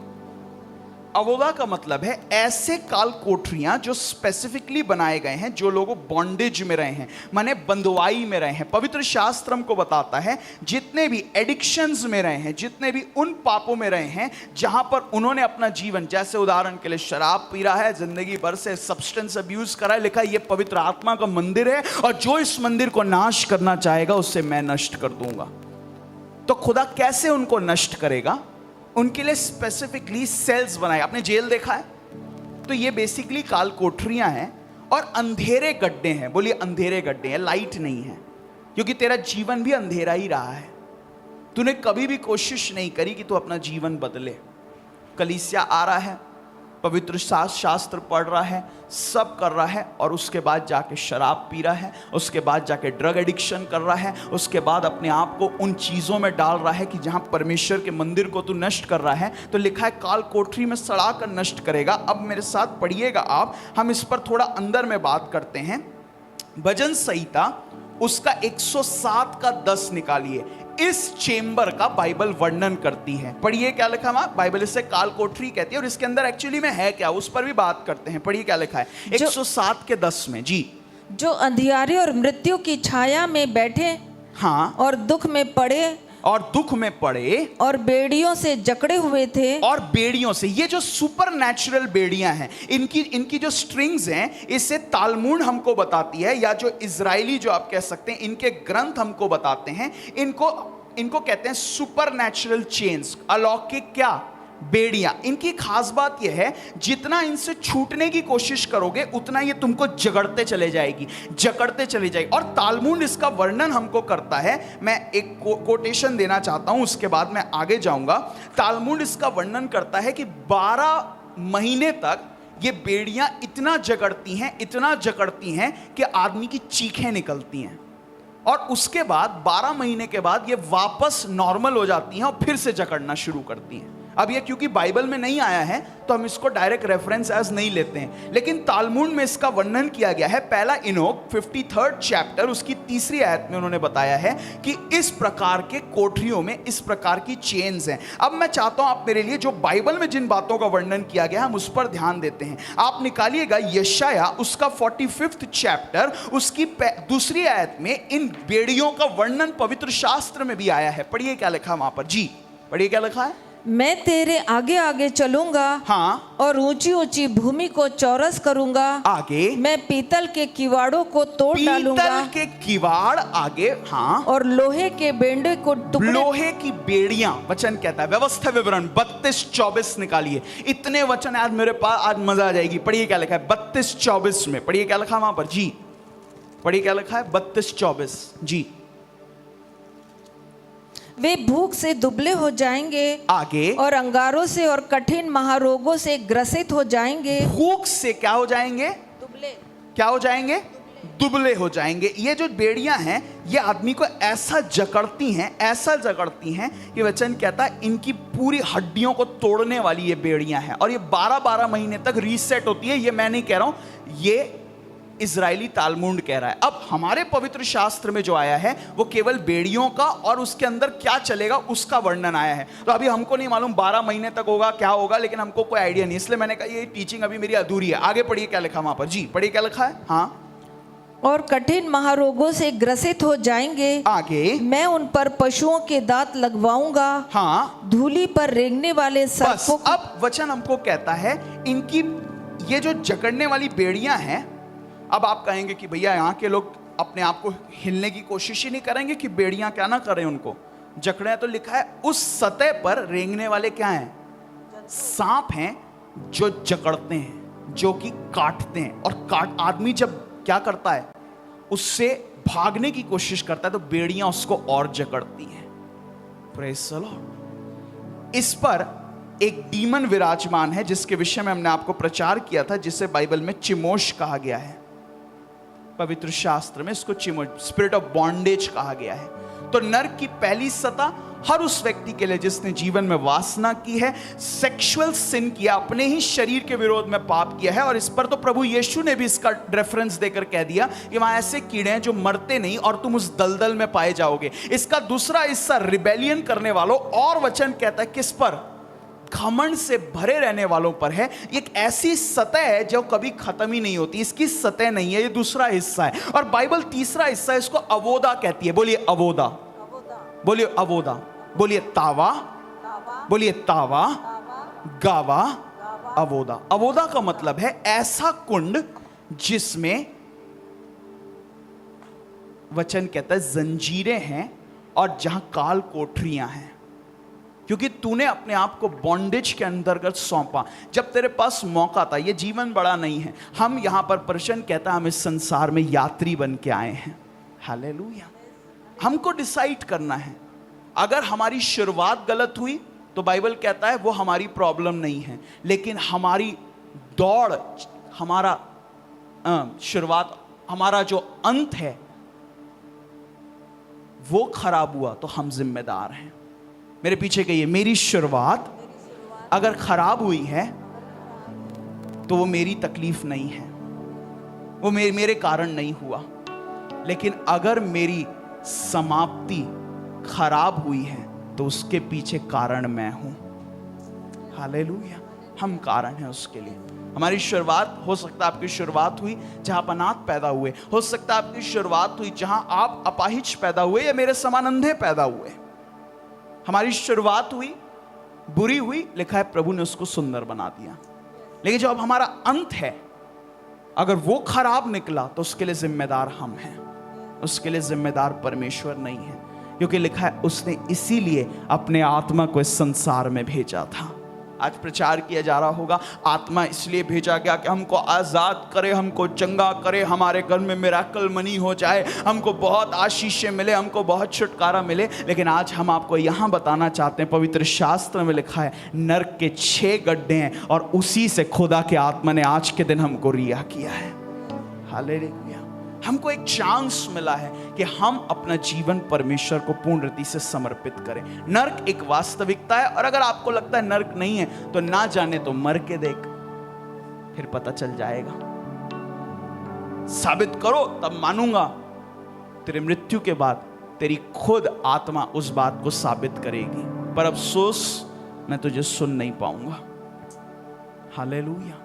अवोदा का मतलब है ऐसे काल कोठरियां जो स्पेसिफिकली बनाए गए हैं, जो लोग बॉन्डेज में रहे हैं, माने बंधुआई में रहे हैं। पवित्र शास्त्र हमको बताता है जितने भी एडिक्शंस में रहे हैं, जितने भी उन पापों में रहे हैं जहां पर उन्होंने अपना जीवन, जैसे उदाहरण के लिए शराब पी रहा है, जिंदगी भर से सब्सटेंस अब्यूज करा है, लिखा है ये पवित्र आत्मा का मंदिर है और जो इस मंदिर को नाश करना चाहेगा उससे मैं नष्ट कर दूंगा। तो खुदा कैसे उनको नष्ट करेगा? उनके लिए स्पेसिफिकली सेल्स बनाए। आपने जेल देखा है? तो ये बेसिकली काल कोठरियां हैं और अंधेरे गड्ढे हैं। बोलिए अंधेरे गड्ढे हैं, लाइट नहीं है, क्योंकि तेरा जीवन भी अंधेरा ही रहा है। तूने कभी भी कोशिश नहीं करी कि तू अपना जीवन बदले। कलीसिया आ रहा है, पवित्र शास्त्र पढ़ रहा है, सब कर रहा है, और उसके बाद जाके शराब पी रहा है, उसके बाद जाके ड्रग एडिक्शन कर रहा है, उसके बाद अपने आप को उन चीज़ों में डाल रहा है कि जहां परमेश्वर के मंदिर को तू नष्ट कर रहा है। तो लिखा है काल कोठरी में सड़ा कर नष्ट करेगा। अब मेरे साथ पढ़िएगा आप, हम इस पर थोड़ा अंदर में बात करते हैं। भजन संहिता उसका 107 का 10 निकालिए। इस चेंबर का बाइबल वर्णन करती है। पढ़िए क्या लिखा है। बाइबल इसे काल कोठरी कहती है और इसके अंदर एक्चुअली में है क्या, उस पर भी बात करते हैं। पढ़िए क्या लिखा है 107 के 10 में। जी, जो अंधियारे और मृत्यु की छाया में बैठे, हाँ, और दुख में पड़े और बेड़ियों से जकड़े हुए थे। और बेड़ियों से, ये जो सुपर नेचुरल बेड़ियां हैं, इनकी जो स्ट्रिंग्स हैं, इससे तालमुड हमको बताती है, या जो इजरायली जो आप कह सकते हैं, इनके ग्रंथ हमको बताते हैं, इनको कहते हैं सुपर नेचुरल चेन्स, अलौकिक क्या बेड़ियां। इनकी खास बात यह है, जितना इनसे छूटने की कोशिश करोगे उतना ये तुमको जकड़ते चले जाएगी। और तालमुड इसका वर्णन हमको करता है। मैं एक कोटेशन देना चाहता हूं, उसके बाद मैं आगे जाऊंगा। तालमुड इसका वर्णन करता है कि 12 महीने तक ये बेड़ियां इतना जकड़ती हैं कि आदमी की चीखें निकलती हैं, और उसके बाद 12 महीने के बाद ये वापस नॉर्मल हो जाती हैं और फिर से जकड़ना शुरू करती हैं। अब ये क्योंकि बाइबल में नहीं आया है तो हम इसको डायरेक्ट रेफरेंस एज नहीं लेते हैं, लेकिन तालमुड में इसका वर्णन किया गया है। पहला इनोक 53rd चैप्टर उसकी 3री आयत में उन्होंने बताया है कि इस प्रकार के कोठरियों में इस प्रकार की चेन्स हैं। अब मैं चाहता हूं आप मेरे लिए जो बाइबल में जिन बातों का वर्णन किया गया हम उस पर ध्यान देते हैं। आप निकालिएगा यशाया उसका 45th चैप्टर उसकी 2री आयत में इन बेड़ियों का वर्णन पवित्र शास्त्र में भी आया है। पढ़िए क्या लिखा वहां पर। जी, पढ़िए क्या लिखा है। मैं तेरे आगे आगे चलूंगा, हाँ, और ऊंची ऊंची भूमि को चौरस करूंगा। आगे, मैं पीतल के किवाड़ों को तोड़ डालूंगा। पीतल के किवाड़, आगे, हाँ, और लोहे के बेंडे को टुकड़े। लोहे की बेड़ियां वचन कहता है। व्यवस्था विवरण 32-24 निकालिए। इतने वचन आज मेरे पास, आज मजा आ जाएगी। पढ़िए क्या लिखा है 32-24 में। पढ़िए क्या लिखा है वहां पर। जी, पढ़िए क्या लिखा है 32-24। जी, वे भूख से दुबले हो जाएंगे, आगे, और अंगारों से और कठिन महारोगों से ग्रसित हो जाएंगे। भूख से क्या हो जाएंगे? दुबले। क्या हो जाएंगे? दुबले हो जाएंगे। ये जो बेड़ियां हैं ये आदमी को ऐसा जकड़ती हैं कि वचन कहता है इनकी पूरी हड्डियों को तोड़ने वाली ये बेड़ियां हैं, और ये 12-12 महीने तक रीसेट होती है। ये मैं नहीं कह रहा हूं, ये इजरायली तालमुड कह रहा है। अब हमारे पवित्र शास्त्र में जो आया है वो केवल बेड़ियों का और उसके अंदर क्या चलेगा उसका वर्णन आया है। तो अभी हमको नहीं मालूम 12 महीने तक होगा क्या होगा, लेकिन हमको कोई आइडिया नहीं, इसलिए मैंने कहा ये टीचिंग अभी मेरी अधूरी है। आगे पढ़िए क्या लिखा वहां पर। जी, पढ़िए क्या लिखा है। हाँ, और कठिन महारोगों से ग्रसित हो जाएंगे। आगे, मैं उन पर पशुओं के दांत लगवाऊंगा। हाँ, धूली पर रेंगने वाले सर्पों। अब वचन हमको कहता है इनकी ये जो जकड़ने वाली बेड़ियां हैं। अब आप कहेंगे कि भैया यहाँ के लोग अपने आप को हिलने की कोशिश ही नहीं करेंगे कि बेड़ियां क्या ना करें उनको जकड़े। तो लिखा है उस सतह पर रेंगने वाले क्या हैं? सांप हैं जो जकड़ते हैं, जो कि काटते हैं। और आदमी जब क्या करता है उससे भागने की कोशिश करता है तो बेड़ियां उसको और जकड़ती हैं। Praise the Lord. इस पर एक डीमन विराजमान है जिसके विषय में हमने आपको प्रचार किया था, जिसे बाइबल में चिमोश कहा गया है। पवित्र शास्त्र में इसको चिमोश, स्पिरिट ऑफ बॉन्डेज कहा गया है। तो नर्क की पहली सतह हर उस व्यक्ति के लिए जिसने जीवन में वासना की है, सेक्सुअल सिन किया, अपने ही शरीर के विरोध में पाप किया है। और इस पर तो प्रभु यीशु ने भी इसका रेफरेंस देकर कह दिया कि वहां ऐसे कीड़े हैं जो मरते नहीं और तुम उस दलदल में पाए जाओगे। इसका दूसरा हिस्सा रिबेलियन करने वालों, और वचन कहता है किस पर? घमंड से भरे रहने वालों पर है। एक ऐसी सतह है जो कभी खत्म ही नहीं होती, इसकी सतह नहीं है, ये दूसरा हिस्सा है। और बाइबल तीसरा हिस्सा है, इसको अवोदा कहती है। बोलिए अवोदा, बोलिए अवोदा, बोलिए तावा, बोलिए तावा, गावा, अवोदा। अवोदा का मतलब है ऐसा कुंड जिसमें वचन कहता है जंजीरें हैं और जहां काल कोठरियां हैं, क्योंकि तूने अपने आप को बॉन्डेज के अंतर्गत सौंपा। जब तेरे पास मौका था, ये जीवन बड़ा नहीं है, हम यहां पर प्रश्न कहता है हम इस संसार में यात्री बन के आए हैं। हालेलुया। हमको डिसाइड करना है। अगर हमारी शुरुआत गलत हुई तो बाइबल कहता है वो हमारी प्रॉब्लम नहीं है, लेकिन हमारी दौड़, हमारा शुरुआत, हमारा जो अंत है वो खराब हुआ तो हम जिम्मेदार हैं। मेरे पीछे कहिए, मेरी शुरुआत अगर खराब हुई है तो वो मेरी तकलीफ नहीं है, वो मेरे कारण नहीं हुआ। लेकिन अगर मेरी समाप्ति खराब हुई है तो उसके पीछे कारण मैं हूं। हालेलुया। हम कारण हैं उसके लिए। हमारी शुरुआत, हो सकता है आपकी शुरुआत हुई जहां आप अनाथ पैदा हुए, हो सकता है आपकी शुरुआत हुई जहां आप अपाहिज पैदा हुए या मेरे समान अंधे पैदा हुए। हमारी शुरुआत हुई बुरी हुई, लिखा है प्रभु ने उसको सुंदर बना दिया। लेकिन जब हमारा अंत है, अगर वो खराब निकला तो उसके लिए जिम्मेदार हम हैं, उसके लिए जिम्मेदार परमेश्वर नहीं है। क्योंकि लिखा है उसने इसीलिए अपने आत्मा को इस संसार में भेजा था। आज प्रचार किया जा रहा होगा, आत्मा इसलिए भेजा गया कि हमको आजाद करे, हमको चंगा करे, हमारे घर में मिरेकल मनी हो जाए, हमको बहुत आशीषें मिले, हमको बहुत छुटकारा मिले। लेकिन आज हम आपको यहां बताना चाहते हैं, पवित्र शास्त्र में लिखा है नरक के 6 गड्ढे हैं और उसी से खुदा के आत्मा ने आज के दिन हमको रिहा किया है। हालेलुया। हमको एक चांस मिला है कि हम अपना जीवन परमेश्वर को पूर्ण रीति से समर्पित करें। नर्क एक वास्तविकता है, और अगर आपको लगता है नर्क नहीं है तो ना जाने तो मर के देख, फिर पता चल जाएगा। साबित करो तब मानूंगा। तेरे मृत्यु के बाद तेरी खुद आत्मा उस बात को साबित करेगी, पर अफसोस मैं तुझे सुन नहीं पाऊंगा। हालेलुया।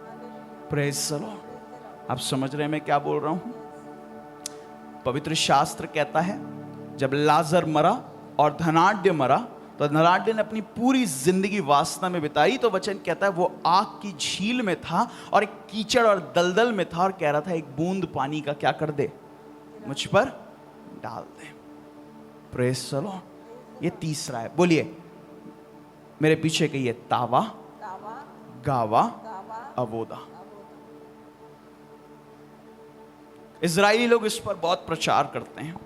Praise the Lord. आप समझ रहे हैं मैं क्या बोल रहा हूं? पवित्र शास्त्र कहता है जब लाजर मरा और धनाढ्य मरा तो धनाढ्य ने अपनी पूरी जिंदगी वासना में बिताई। तो वचन कहता है वो आग की झील में था और एक कीचड़ और दलदल में था और कह रहा था एक बूंद पानी का क्या कर दे, मुझ पर डाल दे। Praise the Lord. ये तीसरा है। बोलिए मेरे पीछे कहिए, तावा, गावा, अवोदा। इजरायली लोग इस पर बहुत प्रचार करते हैं।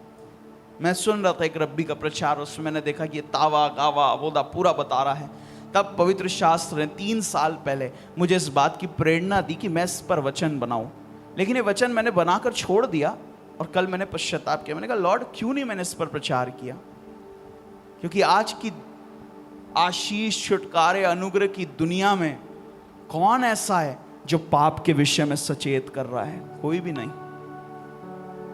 मैं सुन रहा था एक रब्बी का प्रचार, उसमें मैंने देखा कि ये तावा, गावा, अवोदा पूरा बता रहा है। तब पवित्र शास्त्र ने 3 साल पहले मुझे इस बात की प्रेरणा दी कि मैं इस पर वचन बनाऊं। लेकिन ये वचन मैंने बनाकर छोड़ दिया और कल मैंने पश्चाताप किया। मैंने कहा लॉर्ड क्यों नहीं मैंने इस पर प्रचार किया? क्योंकि आज की आशीष, छुटकारे, अनुग्रह की दुनिया में कौन ऐसा है जो पाप के विषय में सचेत कर रहा है? कोई भी नहीं।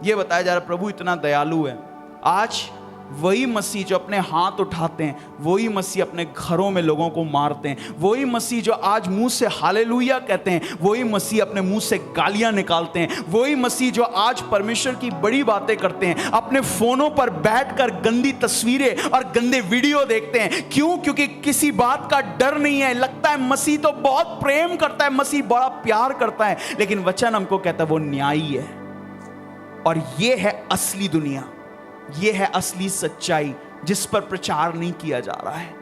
ये बताया जा रहा प्रभु इतना दयालु है। आज वही मसीह जो अपने हाथ उठाते हैं, वही मसीह अपने घरों में लोगों को मारते हैं, वही मसीह जो आज मुंह से हालेलुया कहते हैं, वही मसीह अपने मुंह से गालियां निकालते हैं, वही मसीह जो आज परमेश्वर की बड़ी बातें करते हैं अपने फोनों पर बैठकर गंदी तस्वीरें और गंदे वीडियो देखते हैं। क्यों? क्योंकि किसी बात का डर नहीं है। लगता है मसीह तो बहुत प्रेम करता है, मसीह बड़ा प्यार करता है, लेकिन वचन हमको कहता है वो न्यायी है। और ये है असली दुनिया, ये है असली सच्चाई जिस पर प्रचार नहीं किया जा रहा है।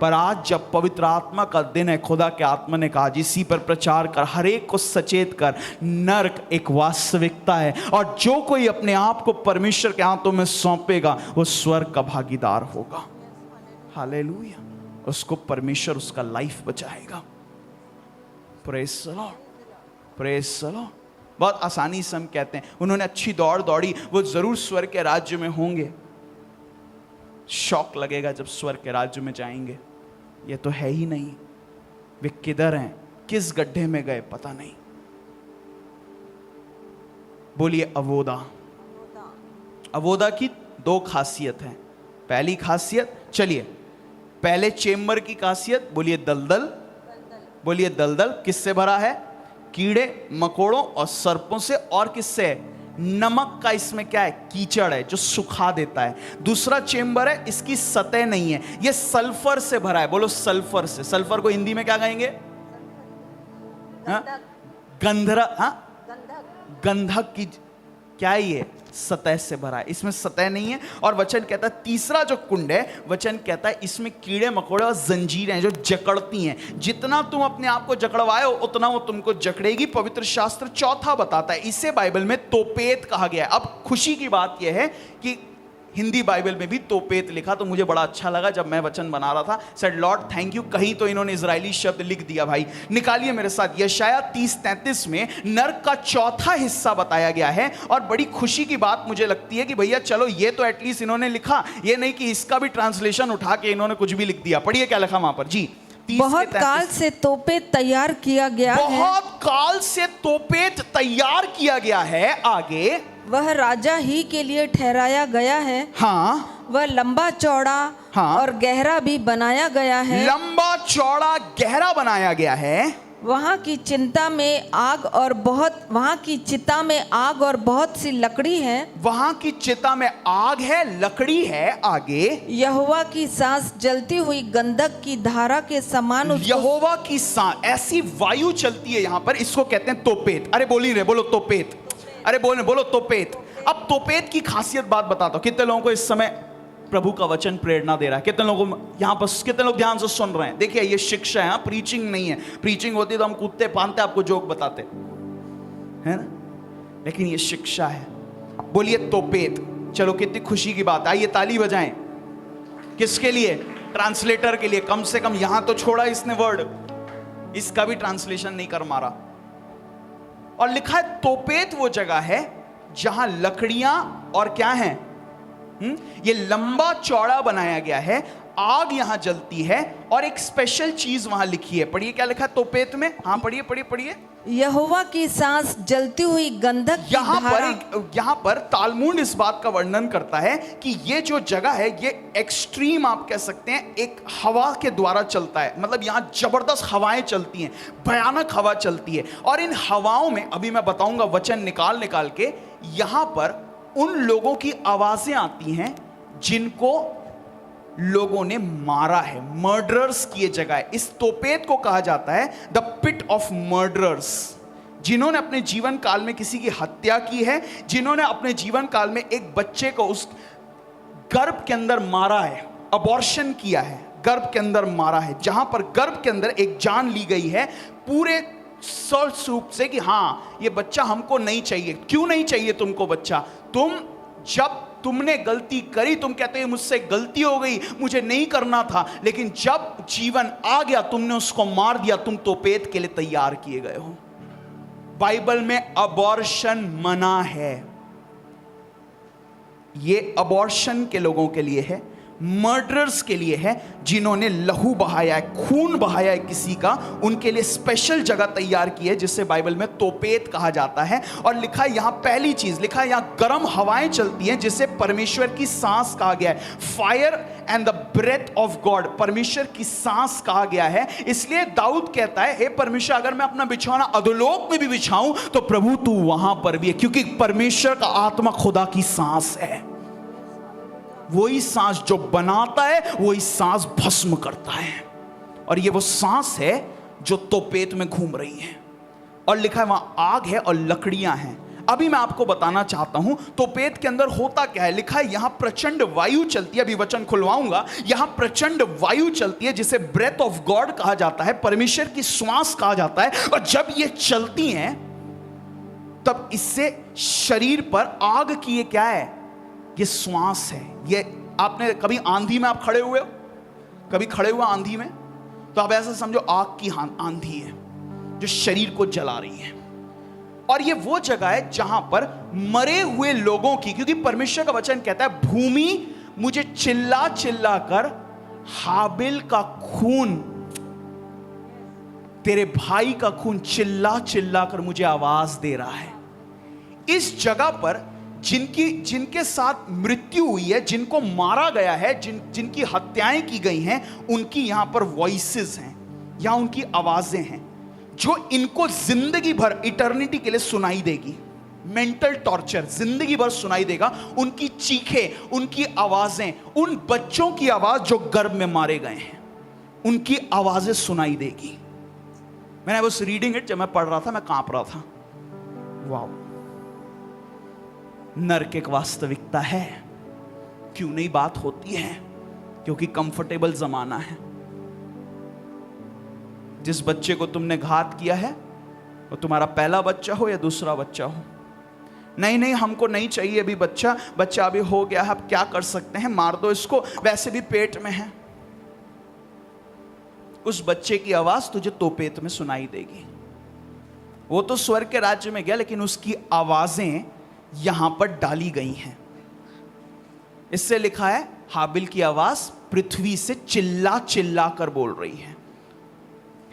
पर आज जब पवित्र आत्मा का दिन है, खुदा के आत्मा ने कहा इसी पर प्रचार कर, हर एक को सचेत कर। नर्क एक वास्तविकता है और जो कोई अपने आप को परमेश्वर के हाथों में सौंपेगा वो स्वर्ग का भागीदार होगा। हालेलुया। उसको परमेश्वर उसका लाइफ बचाएगा। Praise the Lord, praise the Lord. बहुत आसानी से हम कहते हैं उन्होंने अच्छी दौड़ दौड़ी, वो जरूर स्वर्ग के राज्य में होंगे। शौक लगेगा जब स्वर्ग के राज्य में जाएंगे। ये तो है ही नहीं। वे किधर हैं, किस गड्ढे में गए पता नहीं। बोलिए अवोदा। अवोदा की 2 खासियत है। पहली खासियत, चलिए पहले चेम्बर की खासियत, बोलिए दलदल, बोलिए दलदल। किससे भरा है? कीड़े मकोड़ों और सर्पों से। और किससे? नमक का इसमें क्या है? कीचड़ है जो सुखा देता है। दूसरा चेम्बर है, इसकी सतह नहीं है, ये सल्फर से भरा है। बोलो सल्फर से। सल्फर को हिंदी में क्या कहेंगे? गंधक। हाँ, गंधक की क्या है? ये सतह से भरा है, इसमें सतह नहीं है। और वचन कहता है तीसरा जो कुंड है, वचन कहता है इसमें कीड़े मकोड़े और जंजीरें हैं जो जकड़ती हैं। जितना तुम अपने आप को जकड़वाए हो उतना वो तुमको जकड़ेगी। पवित्र शास्त्र चौथा बताता है, इसे बाइबल में तोपेत कहा गया है। अब खुशी की बात यह है कि हिंदी बाइबल में भी तोपेत लिखा, तो मुझे बड़ा अच्छा लगा जब मैं वचन बना रहा था। सेड लॉर्ड थैंक यू, कहीं तो इन्होंने इजरायली शब्द लिख दिया। भाई निकालिए मेरे साथ, यशाया 30:33 में नरक का चौथा हिस्सा बताया गया है। और बड़ी खुशी की बात मुझे लगती है कि भैया चलो ये तो एटलीस्ट इन्होंने लिखा, ये नहीं कि इसका भी ट्रांसलेशन उठा के इन्होंने कुछ भी लिख दिया। पढ़िए क्या लिखा वहां पर जी। बहुत काल से तोपेत तैयार किया गया है, बहुत काल से तोपेत तैयार किया गया है। आगे, वह राजा ही के लिए ठहराया गया है। हाँ, वह लंबा चौड़ा हाँ, और गहरा भी बनाया गया है। लंबा चौड़ा गहरा बनाया गया है। वहाँ की चिंता में आग और वहाँ की चिता में आग और बहुत सी लकड़ी है। वहां की चिता में आग है, लकड़ी है। आगे, यहोवा की सांस जलती हुई गंधक की धारा के समान यहोवा की सांस, ऐसी वायु चलती है यहां पर, इसको कहते हैं तोपेत। अरे बोली रे, बोलो तोपेत। अरे बोलो तोपेत। अब तोपेत की खासियत बात बताता हूं। कितने लोगों को इस समय प्रभु का वचन प्रेरणा दे रहा है? कितने लोगों यहां पर, कितने लोग ध्यान से सुन रहे हैं? देखिए ये शिक्षा है, प्रीचिंग नहीं है। प्रीचिंग होती तो हम कूदते पानते आपको जोक बताते, है ना? लेकिन ये शिक्षा है। बोलिए तोपेत। चलो कितनी खुशी की बात, आइए ताली बजाएं। किसके लिए? ट्रांसलेटर के लिए। कम से कम यहां तो छोड़ा इसने वर्ड, इसका भी ट्रांसलेशन नहीं कर मारा। और लिखा है तोपेत वो जगह है जहां लकड़ियां और क्या है, ये लंबा चौड़ा बनाया गया है, आग यहां जलती है। और एक स्पेशल चीज वहां लिखी है। पढ़िए क्या लिखा है तोपेत में। हाँ पढ़िए। यहोवा की सांस जलती हुई गंधक की धारा। यहां पर तालमुड इस बात का वर्णन करता है कि ये जो जगह है ये एक्सट्रीम आप कह सकते हैं, एक हवा के द्वारा चलता है। मतलब यहां जबरदस्त हवाएं चलती हैं, भयानक हवा चलती है। और इन हवाओं में, अभी मैं बताऊंगा वचन निकाल के, यहां पर उन लोगों की आवाजें आती हैं जिनको लोगों ने मारा है। मर्डरर्स की ये जगह है। इस तोपेत को कहा जाता है द पिट ऑफ मर्डरर्स। जिन्होंने अपने जीवन काल में किसी की हत्या की है, जिन्होंने अपने जीवन काल में एक बच्चे को उस गर्भ के अंदर मारा है, अबॉर्शन किया है, गर्भ के अंदर मारा है। जहां पर गर्भ के अंदर एक जान ली गई है पूरे स्वरूप से कि हाँ ये बच्चा हमको नहीं चाहिए। क्यों नहीं चाहिए तुमको बच्चा? जब तुमने गलती करी, तुम कहते हो मुझसे गलती हो गई, मुझे नहीं करना था, लेकिन जब जीवन आ गया तुमने उसको मार दिया। तुम तोपेत के लिए तैयार किए गए हो। बाइबल में अबॉर्शन मना है। ये अबॉर्शन के लोगों के लिए है, मर्डरर्स के लिए है, जिन्होंने लहू बहाया है, खून बहाया है किसी का। उनके लिए स्पेशल जगह तैयार की है जिसे बाइबल में तोपेत कहा जाता है। और लिखा है यहां, पहली चीज लिखा है यहां गर्म हवाएं चलती हैं जिसे परमेश्वर की सांस कहा गया है। Fire and the breath of God, परमेश्वर की सांस कहा गया है। इसलिए दाऊद कहता है, हे परमेश्वर अगर मैं अपना बिछौना अधोलोक में भी बिछाऊं तो प्रभु तू वहां पर भी है, क्योंकि परमेश्वर का आत्मा खुदा की सांस है। वही सांस जो बनाता है, वही सांस भस्म करता है। और ये वो सांस है जो तोपेत में घूम रही है। और लिखा है वहां आग है और लकड़ियां हैं। अभी मैं आपको बताना चाहता हूं तोपेत के अंदर होता क्या है। लिखा है यहां प्रचंड वायु चलती है। अभी वचन खुलवाऊंगा। यहां प्रचंड वायु चलती है जिसे ब्रेथ ऑफ गॉड कहा जाता है, परमेश्वर की श्वास कहा जाता है। और जब ये चलती हैं तब इससे शरीर पर आग की ये क्या है, ये श्वास है। ये आपने कभी आंधी में आप खड़े हुए हो, कभी खड़े हुए आंधी में, तो आप ऐसा समझो आग की आंधी है जो शरीर को जला रही है। और ये वो जगह है जहां पर मरे हुए लोगों की, क्योंकि परमेश्वर का वचन कहता है भूमि मुझे चिल्ला चिल्ला कर हाबिल का खून, तेरे भाई का खून चिल्ला चिल्ला कर मुझे आवाज दे रहा है। इस जगह पर जिनके साथ मृत्यु हुई है, जिनको मारा गया है, जिनकी हत्याएं की गई हैं, उनकी यहां पर वॉइसेस हैं या उनकी आवाजें हैं जो इनको जिंदगी भर इटर्निटी के लिए सुनाई देगी। मेंटल टॉर्चर जिंदगी भर सुनाई देगा, उनकी चीखें, उनकी आवाजें, उन बच्चों की आवाज जो गर्भ में मारे गए हैं, उनकी आवाजें सुनाई देगी। मैंने वाज रीडिंग इट, जब मैं पढ़ रहा था मैं कांप रहा था। वाओ, नर्क एक वास्तविकता है। क्यों नहीं बात होती है? क्योंकि कंफर्टेबल जमाना है। जिस बच्चे को तुमने घात किया है वो तुम्हारा पहला बच्चा हो या दूसरा बच्चा हो, नहीं हमको नहीं चाहिए अभी बच्चा अभी हो गया है, अब क्या कर सकते हैं, मार दो इसको, वैसे भी पेट में है। उस बच्चे की आवाज तुझे तोपेत में सुनाई देगी। वो तो स्वर्ग के राज्य में गया, लेकिन उसकी आवाजें यहां पर डाली गई हैं। इससे लिखा है हाबिल की आवाज पृथ्वी से चिल्ला चिल्ला कर बोल रही है।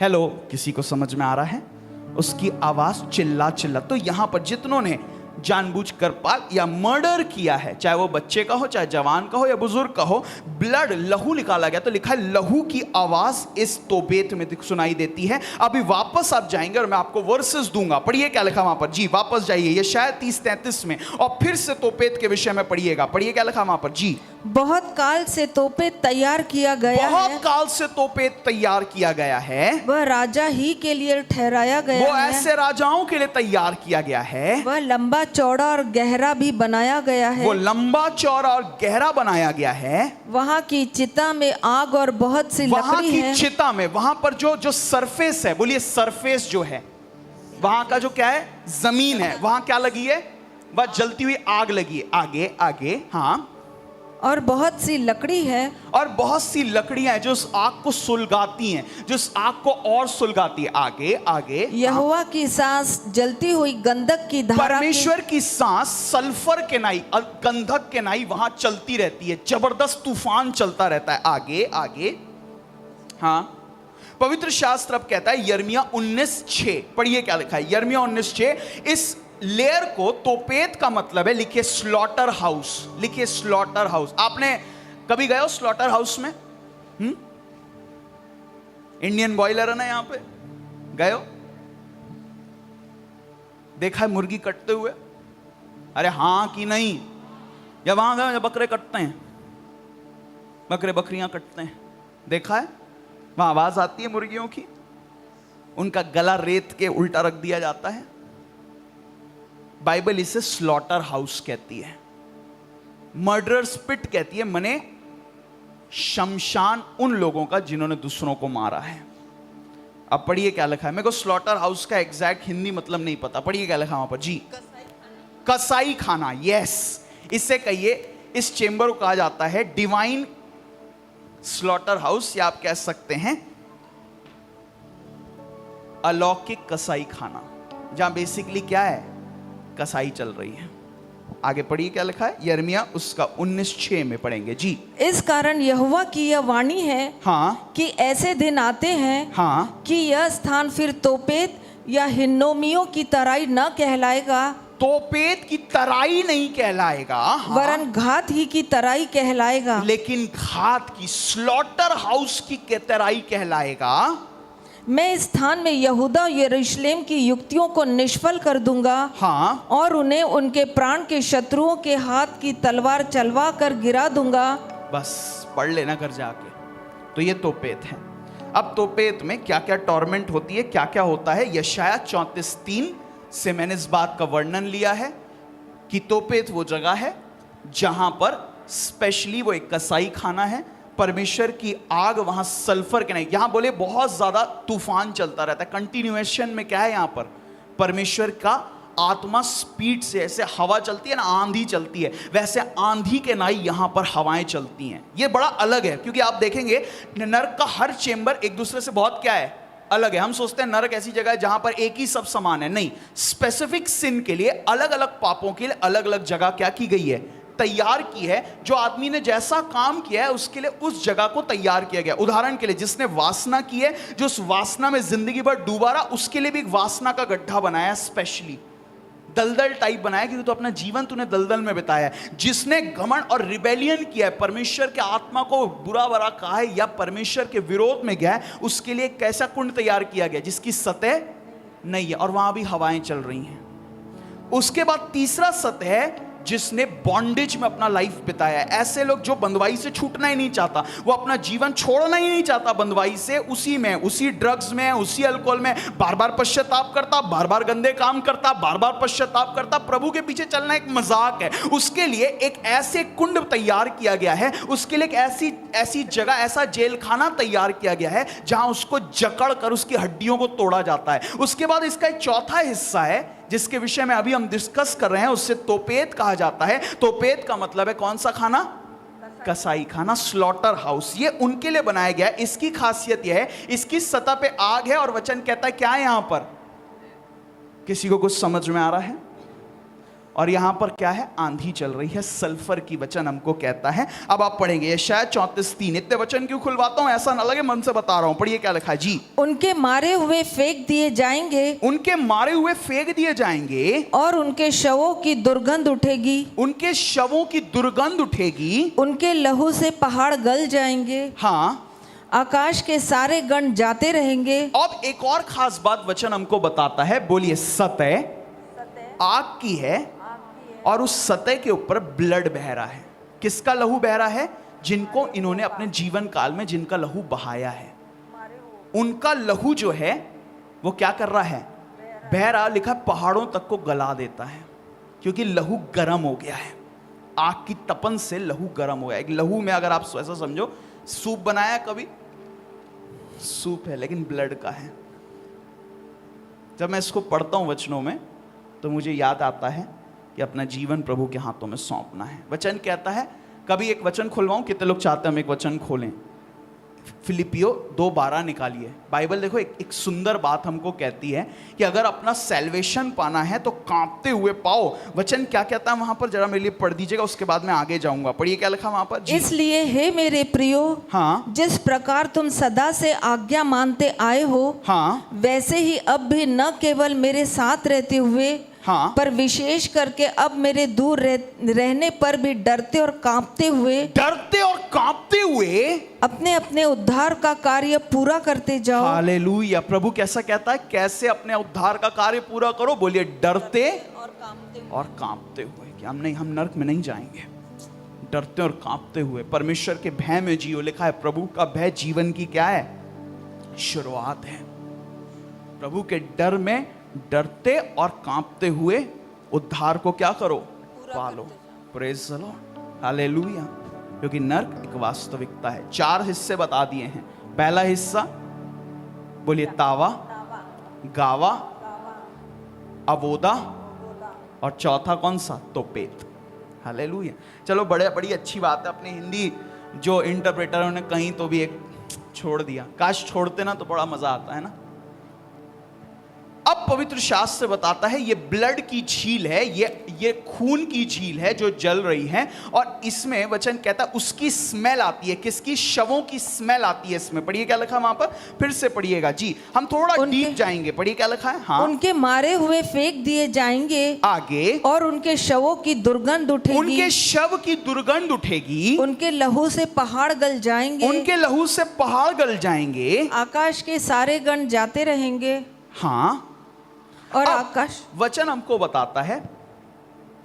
हेलो, किसी को समझ में आ रहा है? उसकी आवाज चिल्ला चिल्ला। तो यहां पर जितनों ने जानबूझकर पाप या मर्डर किया है, चाहे वो बच्चे का हो, चाहे जवान का हो या बुजुर्ग का हो, ब्लड लहू निकाला गया, तो लिखा है लहू की आवाज इस तोपेत में सुनाई देती है। अभी वापस आप जाएंगे और मैं आपको वर्सेस दूंगा। पढ़िए क्या लिखा वहां पर जी, वापस जाइए, ये शायद 30-33 में, और फिर से तोपेत के विषय में पढ़िएगा। पढ़िए क्या लिखा वहां पर जी। बहुत काल से तोपेत तैयार किया गया है, बहुत काल से तोपेत तैयार किया गया है, वह राजा ही के लिए ठहराया गया वो है, ऐसे राजाओं के लिए तैयार किया गया है, वह लंबा चौड़ा और गहरा भी बनाया गया है, वो लंबा चौड़ा और गहरा बनाया गया है। वहाँ की चिता में आग और बहुत सी वहां लकड़ी की है। चिता में, वहां पर जो सरफेस है, बोलिए सरफेस जो है, वहां का जो क्या है, जमीन है, वहां क्या लगी है, वह जलती हुई आग लगी है। आगे आगे, हाँ, और बहुत सी लकड़ी है, और बहुत सी लकड़ियां हैं जो उस आग को सुलगाती हैं, जो उस आग को और सुलगाती है। आगे आगे, यहोवा की सांस जलती हुई गंधक की धारा, परमेश्वर की सांस सल्फर के नाई, गंधक के नाई वहां चलती रहती है, जबरदस्त तूफान चलता रहता है। आगे आगे, हाँ, पवित्र शास्त्र अब कहता है यिर्मयाह 19:6, पढ़िए क्या लिखा है यिर्मयाह 19:6। इस लेयर को तोपेत का मतलब है, लिखिए स्लॉटर हाउस, लिखिए स्लॉटर हाउस। आपने कभी गए हो स्लॉटर हाउस में? इंडियन बॉयलर है ना यहां पे, गए हो? देखा है मुर्गी कटते हुए? अरे हाँ कि नहीं? या वहां गए या बकरे कटते हैं, बकरे बकरियां कटते हैं, देखा है? वहां आवाज आती है मुर्गियों की, उनका गला रेत के उल्टा रख दिया जाता है। बाइबल इसे स्लॉटर हाउस कहती है, मर्डरर्स पिट कहती है, मने शमशान उन लोगों का जिन्होंने दूसरों को मारा है। अब पढ़िए क्या लिखा है, मेरे को स्लॉटर हाउस का एग्जैक्ट हिंदी मतलब नहीं पता, पढ़िए क्या लिखा वहां पर जी। कसाई खाना, यस, इससे कहिए इस चेंबर को कहा जाता है डिवाइन स्लॉटर हाउस, या आप कह सकते हैं अलौकिक कसाई खाना, जहां बेसिकली क्या है, कसाई चल रही है। आगे पढ़िए क्या लिखा है यिर्मयाह उसका 19:6 में पढ़ेंगे जी। इस कारण यहोवा की यह वाणी है, हाँ, कि ऐसे दिन आते हैं, हाँ, कि यह स्थान फिर तोपेत या हिन्नोमियों की तराई न कहलाएगा, तोपेत की तराई नहीं कहलाएगा, हाँ, वरन घात ही की तराई कहलाएगा, लेकिन घात की, स्लॉटर हाउस की तराई कहलाएगा। मैं इस स्थान में यहूदा और यरूशलेम की युक्तियों को निष्फल कर दूंगा, हाँ, और उन्हें उनके प्राण के शत्रुओं के हाथ की तलवार चलवा कर गिरा दूंगा। बस पढ़ लेना कर जाके। तो ये तोपेत है। अब तोपेत में क्या क्या टॉर्मेंट होती है, क्या क्या होता है, यशायाह 34:3 से मैंने इस बात का वर्णन लिया है कि तोपेत वो जगह है जहां पर स्पेशली वो एक कसाई खाना है, परमेश्वर की आग वहां सल्फर के नहीं, यहां बोले बहुत ज्यादा तूफान चलता रहता है। कंटिन्यूएशन में क्या है यहां पर, परमेश्वर का आत्मा स्पीड से, ऐसे हवा चलती है ना, आंधी चलती है, वैसे आंधी के नाई यहां पर हवाएं चलती हैं। ये बड़ा अलग है, क्योंकि आप देखेंगे नरक का हर चेंबर एक दूसरे से बहुत क्या है, अलग है। हम सोचते हैं नरक ऐसी जगह है जहां पर एक ही सब समान है, नहीं, स्पेसिफिक सिन के लिए, अलग अलग पापों के लिए अलग अलग जगह क्या की गई है, तैयार की है। जो आदमी ने जैसा काम किया है उसके लिए उस जगह को तैयार किया गया। उदाहरण के लिए जिसने वासना की है, जो उस वासना में जिंदगी भर डूबा रहा, उसके लिए भी एक वासना का गड्ढा बनाया स्पेशली। दलदल टाइप बनाया, क्योंकि तो अपना जीवन तूने दलदल में बिताया है। जिसने घमंड और रिबेलियन किया है, परमेश्वर के आत्मा को बुरा भला कहा है या परमेश्वर के विरोध में गया है, उसके लिए एक कैसा कुंड तैयार किया गया जिसकी सतह नहीं है और वहां भी हवाएं चल रही हैं। उसके बाद तीसरा सतह है जिसने बॉन्डेज में अपना लाइफ बिताया है। ऐसे लोग जो बंधुआई से छूटना ही नहीं चाहता, वो अपना जीवन छोड़ना ही नहीं चाहता बंधुआई से, उसी में, उसी ड्रग्स में, उसी अल्कोहल में बार बार पश्चाताप करता, बार बार गंदे काम करता, बार बार पश्चाताप करता। प्रभु के पीछे चलना एक मजाक है। उसके लिए एक ऐसे कुंड तैयार किया गया है, उसके लिए एक ऐसी जगह, ऐसा जेल खाना तैयार किया गया है जहां उसको जकड़ कर उसकी हड्डियों को तोड़ा जाता है। उसके बाद इसका एक चौथा हिस्सा है जिसके विषय में अभी हम डिस्कस कर रहे हैं, उससे तोपेत कहा जाता है। तोपेत का मतलब है कौन सा खाना? कसाई खाना, स्लॉटर हाउस। ये उनके लिए बनाया गया है। इसकी खासियत यह है, इसकी सतह पे आग है और वचन कहता है क्या है यहां पर? किसी को कुछ समझ में आ रहा है? और यहां पर क्या है? आंधी चल रही है, सल्फर की वचन हमको कहता है। अब आप पढ़ेंगे यशायाह 34:3। इतने वचन क्यों खुलवाता हूं, ऐसा ना लगे मन से बता रहा हूं। पढ़िए क्या लिखा है जी। उनके मारे हुए फेंक दिए जाएंगे, उनके मारे हुए फेंक दिए जाएंगे, और उनके शवों की दुर्गंध उठेगी, उनके शवों की दुर्गंध उठेगी, उनके लहू से पहाड़ गल जाएंगे, हाँ, आकाश के सारे गण जाते रहेंगे। अब एक और खास बात वचन हमको बताता है, बोलिए। सतह आग की है और उस सतह के ऊपर ब्लड बह रहा है। किसका लहू बह रहा है? जिनको इन्होंने अपने जीवन काल में जिनका लहू बहाया है, उनका लहू जो है वो क्या कर रहा है? बह रहा। लिखा पहाड़ों तक को गला देता है, क्योंकि लहू गर्म हो गया है। आग की तपन से लहू गर्म हो गया। एक लहू में अगर आप ऐसा समझो, सूप बनाया कभी? सूप है लेकिन ब्लड का है। जब मैं इसको पढ़ता हूं वचनों में तो मुझे याद आता है कि अपना जीवन प्रभु के हाथों में सौंपना है। वचन कहता है, कभी एक वचन खुलवाऊं? कितने लोग चाहते हैं हम एक वचन खोलें? फिलिपियो 2:12 निकालिए। बाइबल देखो एक सुंदर बात हमको कहती है कि अगर अपना सैल्वेशन पाना है तो कांपते हुए पाओ। वचन क्या कहता है वहां पर? जरा मेरे लिए पढ़ दीजिएगा, उसके बाद मैं आगे जाऊंगा। पढ़िए क्या लिखा वहां पर जी। इसलिए हे मेरे प्रियो, हाँ, जिस प्रकार तुम सदा से आज्ञा मानते आए हो, हाँ, वैसे ही अब भी न केवल मेरे साथ रहते हुए, हाँ, पर विशेष करके अब मेरे दूर रहने पर भी डरते और कांपते हुए अपने अपने उद्धार का कार्य पूरा करते जाओ। हालेलुया। प्रभु कैसा कहता है? कैसे अपने उद्धार का कार्य पूरा करो? बोलिए, डरते और कांपते हुए। कि हम नरक में नहीं जाएंगे। डरते और कांपते हुए परमेश्वर के भय में जियो। लिखा है प्रभु का भय जीवन की क्या है? शुरुआत है। प्रभु के डर में डरते और कांपते हुए उद्धार को क्या करो? पालो। Praise the Lord, hallelujah. क्योंकि नरक एक वास्तविकता है। 4 हिस्से बता दिए हैं। पहला हिस्सा बोलिए तावा, गावा, अवोदा, और चौथा कौन सा? तोपेत। हालेलुया। चलो, बड़ी अच्छी बात है। अपनी हिंदी जो इंटरप्रेटरों ने कहीं तो भी एक छोड़ दिया। काश छोड़ते ना तो बड़ा मजा आता है ना। अब पवित्र शास्त्र बताता है ये ब्लड की झील है, ये खून की झील है जो जल रही है। और इसमें वचन कहता है उसकी स्मेल आती है। किसकी? शवों की स्मेल आती है इसमें। पढ़िए क्या लिखा वहां पर, फिर से पढ़िएगा जी। हम थोड़ा डीप जाएंगे। पढ़िए क्या लिखा है। हाँ, उनके मारे हुए फेंक दिए जाएंगे, आगे, और उनके शवों की दुर्गंध उठेगी, उनके शव की दुर्गंध उठेगी, उनके लहू से पहाड़ गल जाएंगे, उनके लहू से पहाड़ गल जाएंगे, आकाश के सारे गण जाते रहेंगे। हाँ, और आकाश। वचन हमको बताता है,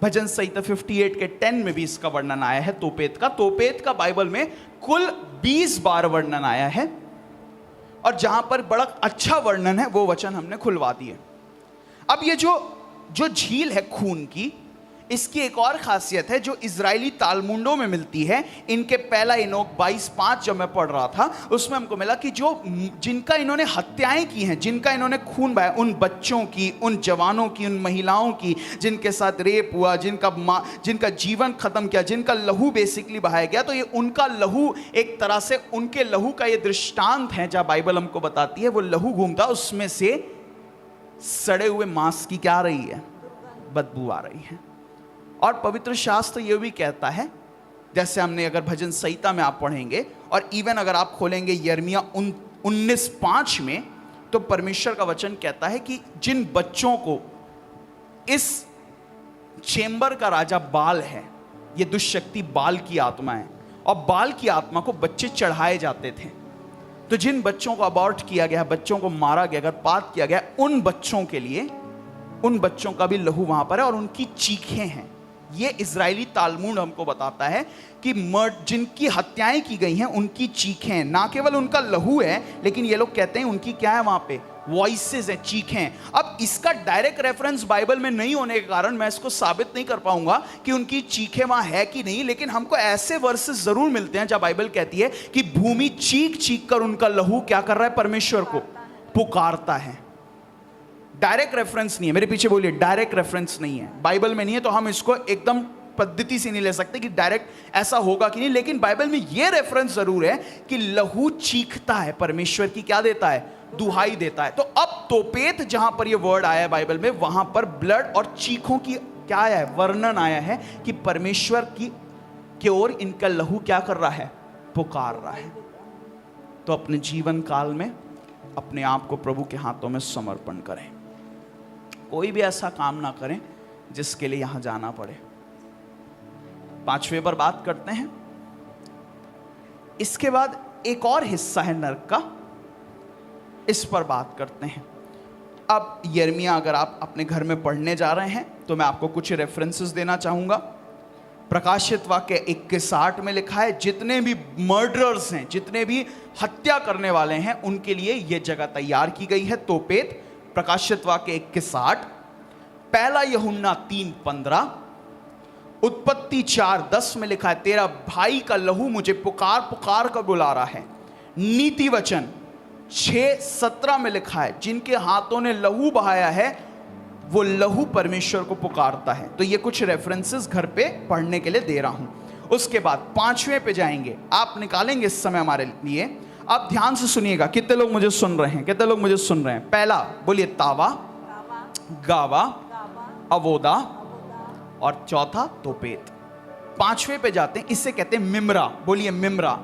भजन संहिता 58 के 10 में भी इसका वर्णन आया है तोपेत का। तोपेत का बाइबल में कुल 20 बार वर्णन आया है, और जहां पर बड़ा अच्छा वर्णन है वो वचन हमने खुलवा दिए। अब ये जो झील है खून की, इसकी एक और खासियत है जो इजरायली तालमुंडों में मिलती है। इनके पहला इनोक 22:5 जब मैं पढ़ रहा था, उसमें हमको मिला कि जिनका इन्होंने हत्याएं की हैं, जिनका इन्होंने खून बहाया, उन बच्चों की, उन जवानों की, उन महिलाओं की जिनके साथ रेप हुआ, जिनका जीवन खत्म किया, जिनका लहू बेसिकली बहाया गया, तो ये उनका लहू एक तरह से उनके लहू का ये दृष्टांत है। जहाँ बाइबल हमको बताती है वो लहू घूमता, उसमें से सड़े हुए मांस की क्या आ रही है? बदबू आ रही है। और पवित्र शास्त्र ये भी कहता है, जैसे हमने अगर भजन संहिता में आप पढ़ेंगे, और इवन अगर आप खोलेंगे यिर्मयाह 19:5 में, तो परमेश्वर का वचन कहता है कि जिन बच्चों को इस चेंबर का राजा बाल है, ये दुष्शक्ति बाल की आत्मा है, और बाल की आत्मा को बच्चे चढ़ाए जाते थे। तो जिन बच्चों को अबॉर्ट किया गया, बच्चों को मारा गया, गर्भपात किया गया, उन बच्चों के लिए, उन बच्चों का भी लहू वहां पर है और उनकी चीखें हैं। ये इजरायली तालमुड हमको बताता है कि जिनकी हत्याएं की गई हैं उनकी चीखें, ना केवल उनका लहू है, लेकिन ये लोग कहते हैं उनकी क्या है वहां पे, वॉइसेस हैं, चीखें। अब इसका डायरेक्ट रेफरेंस बाइबल में नहीं होने के कारण मैं इसको साबित नहीं कर पाऊंगा कि उनकी चीखें वहां है कि नहीं, लेकिन हमको ऐसे वर्सेस जरूर मिलते हैं जहां बाइबल कहती है कि भूमि चीख चीख कर उनका लहू क्या कर रहा है, परमेश्वर को पुकारता है। डायरेक्ट रेफरेंस नहीं है, मेरे पीछे बोलिए, डायरेक्ट रेफरेंस नहीं है, बाइबल में नहीं है, तो हम इसको एकदम पद्धति से नहीं ले सकते कि डायरेक्ट ऐसा होगा कि नहीं, लेकिन बाइबल में यह रेफरेंस जरूर है कि लहू चीखता है, परमेश्वर की क्या देता है, दुहाई देता है। तो अब तोपेत जहां पर यह वर्ड आया है बाइबल में, वहां पर ब्लड और चीखों की क्या आया है, वर्णन आया है कि परमेश्वर की ओर इनका लहू क्या कर रहा है, पुकार रहा है। तो अपने जीवन काल में अपने आप को प्रभु के हाथों में समर्पण करें, कोई भी ऐसा काम ना करें जिसके लिए यहां जाना पड़े। 5वें पर बात करते हैं। इसके बाद एक और हिस्सा है नरक का, इस पर बात करते हैं। अब यिर्मयाह अगर आप अपने घर में पढ़ने जा रहे हैं तो मैं आपको कुछ रेफरेंसेस देना चाहूंगा। प्रकाशित वाक्य 21:8 में लिखा है, जितने भी मर्डरर्स हैं, जितने भी हत्या करने वाले हैं, उनके लिए यह जगह तैयार की गई है, तोपेत। प्रकाशित वाक्य 21:8। पहला यूहन्ना 3:15। उत्पत्ति 4:10 में लिखा है, तेरा भाई का लहू मुझे पुकार पुकार कर बुला रहा है। नीति वचन 6:17 में लिखा है, जिनके हाथों ने लहू बहाया है वो लहू परमेश्वर को पुकारता है। तो ये कुछ रेफरेंसेस घर पे पढ़ने के लिए दे रहा हूं। उसके बाद 5वें पे जाएंगे, आप निकालेंगे इस समय हमारे लिए। आप ध्यान से सुनिएगा, कितने लोग मुझे सुन रहे हैं, कितने लोग मुझे सुन रहे हैं। पहला बोलिए तावा, गावा, अवोदा, और चौथा तोपेत। 5वें पे जाते हैं, इससे कहते हैं मिम्रा। बोलिए मिम्रा।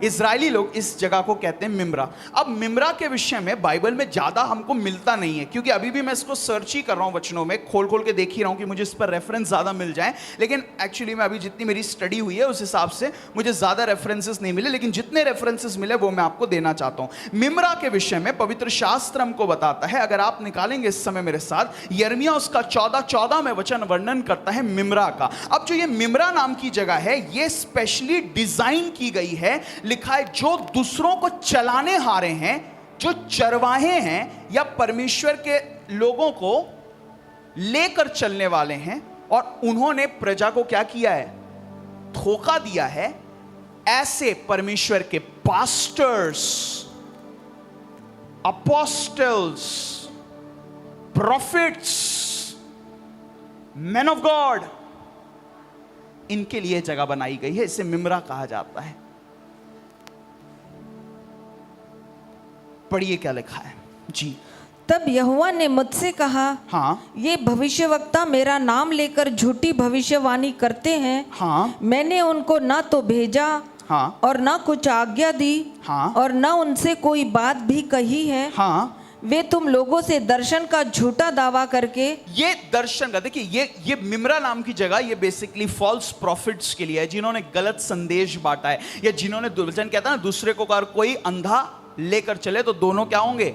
इजरायली लोग इस जगह को कहते हैं मिम्रा। अब मिम्रा के विषय में बाइबल में ज्यादा हमको मिलता नहीं है, क्योंकि अभी भी मैं इसको सर्च ही कर रहा हूं, वचनों में खोल खोल के देख ही रहा हूं कि मुझे इस पर रेफरेंस ज्यादा मिल जाए। लेकिन एक्चुअली मैं अभी जितनी मेरी स्टडी हुई है उस हिसाब से मुझे ज्यादा रेफरेंसेस नहीं मिले, लेकिन जितने रेफरेंसेस मिले वो मैं आपको देना चाहता हूं। मिम्रा के विषय में पवित्र शास्त्र हमको बताता है, अगर आप निकालेंगे इस समय मेरे साथ, यिर्मयाह उसका 14:14 में वचन वर्णन करता है मिम्रा का। अब जो ये मिम्रा नाम की जगह है, ये स्पेशली डिजाइन की गई है। लिखा है, जो दूसरों को चलाने हारे हैं, जो चरवाहे हैं या परमेश्वर के लोगों को लेकर चलने वाले हैं, और उन्होंने प्रजा को क्या किया है, धोखा दिया है, ऐसे परमेश्वर के pastors, apostles, profits, man of God, इनके लिए जगह बनाई गई है। इसे मिम्रा कहा जाता है। पढ़िए क्या लिखा है जी। तब यहोवा ने मुझसे कहा, हाँ, ये भविष्यवक्ता मेरा नाम लेकर झूठी भविष्यवाणी करते हैं। हाँ, मैंने उनको ना तो भेजा, हाँ, और ना कुछ आज्ञा दी, हाँ, और ना उनसे कोई बात भी कही है। हाँ, वे तुम लोगों से दर्शन का झूठा दावा करके, ये दर्शन का, देखिए ये मिम्रा नाम की जगह, ये बेसिकली फॉल्स प्रॉफिट्स के लिए है, जिन्होंने गलत संदेश बांटा है, या जिन्होंने, वचन कहता है ना, दूसरे को अगर कोई अंधा लेकर चले तो दोनों क्या होंगे,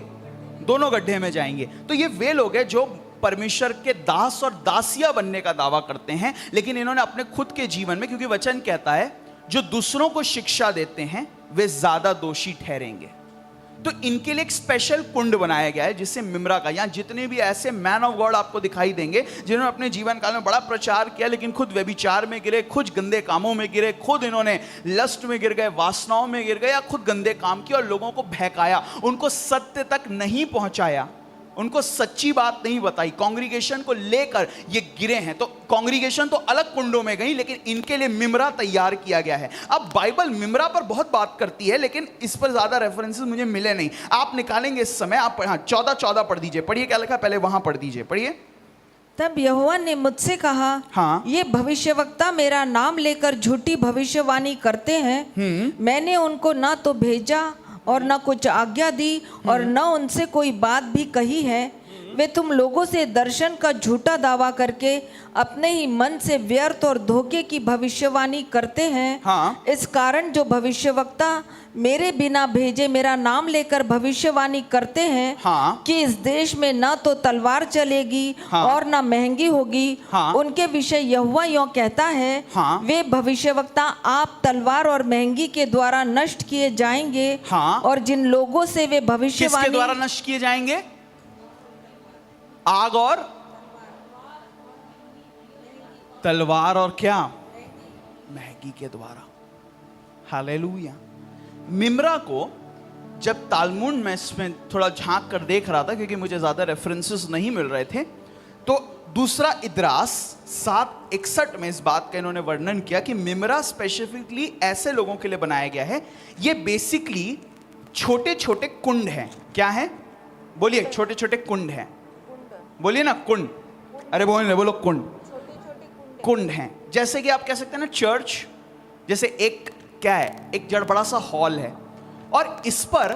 दोनों गड्ढे में जाएंगे। तो ये वे लोग हैं जो परमेश्वर के दास और दासिया बनने का दावा करते हैं, लेकिन इन्होंने अपने खुद के जीवन में, क्योंकि वचन कहता है जो दूसरों को शिक्षा देते हैं वे ज्यादा दोषी ठहरेंगे, तो इनके लिए एक स्पेशल कुंड बनाया गया है जिसे मिम्रा का। यहाँ जितने भी ऐसे मैन ऑफ गॉड आपको दिखाई देंगे जिन्होंने अपने जीवन काल में बड़ा प्रचार किया, लेकिन खुद व्यभिचार में गिरे, खुद गंदे कामों में गिरे, खुद इन्होंने लस्ट में गिर गए, वासनाओं में गिर गए, या खुद गंदे काम किए और लोगों को बहकाया, उनको सत्य तक नहीं पहुंचाया, उनको सच्ची बात नहीं बताई, कांग्रीगेशन को लेकर ये गिरे हैं। तो कांग्रीगेशन तो अलग कुंडों में गई, लेकिन इनके लिए मिम्रा तैयार किया गया है। अब बाइबल मिम्रा पर बहुत बात करती है, लेकिन इस पर ज्यादा रेफरेंसेस मुझे मिले नहीं। आप निकालेंगे इस समय, आप 14:14 पढ़ दीजिए। पढ़िए क्या लिखा, पहले वहां पढ़ दीजिए, पढ़िए। तब यहोवा ने मुझसे कहा, हाँ, ये भविष्यवक्ता मेरा नाम लेकर झूठी भविष्यवाणी करते हैं। मैंने उनको ना तो भेजा और ना कुछ आज्ञा दी, और न उनसे कोई बात भी कही है। वे तुम लोगों से दर्शन का झूठा दावा करके अपने ही मन से व्यर्थ और धोखे की भविष्यवाणी करते हैं। हाँ। इस कारण जो भविष्यवक्ता मेरे बिना भेजे मेरा नाम लेकर भविष्यवाणी करते हैं हाँ। कि इस देश में न तो तलवार चलेगी हाँ। और न महंगी होगी, हाँ। उनके विषय यहोवा यों कहता है, हाँ। वे भविष्यवक्ता आप तलवार और महंगी के द्वारा नष्ट किए जाएंगे। हाँ। और जिन लोगों से वे किसके भविष्यवाणी द्वारा नष्ट किए जाएंगे? आग और तलवार और क्या? महंगी के द्वारा। हालेलुया। मिम्रा को जब तालमुड में इसमें थोड़ा झांक कर देख रहा था, क्योंकि मुझे ज्यादा रेफरेंसेस नहीं मिल रहे थे, तो दूसरा इद्रास 7:61 में इस बात का इन्होंने वर्णन किया कि मिम्रा स्पेसिफिकली ऐसे लोगों के लिए बनाया गया है। ये बेसिकली छोटे छोटे कुंड हैं। क्या है? बोलिए, छोटे छोटे कुंड हैं। बोलिए ना, कुंड। अरे बोलो कुंड। कुंड हैं। जैसे कि आप कह सकते हैं ना, चर्च जैसे एक क्या है, एक जड़ बड़ा सा हॉल है, और इस पर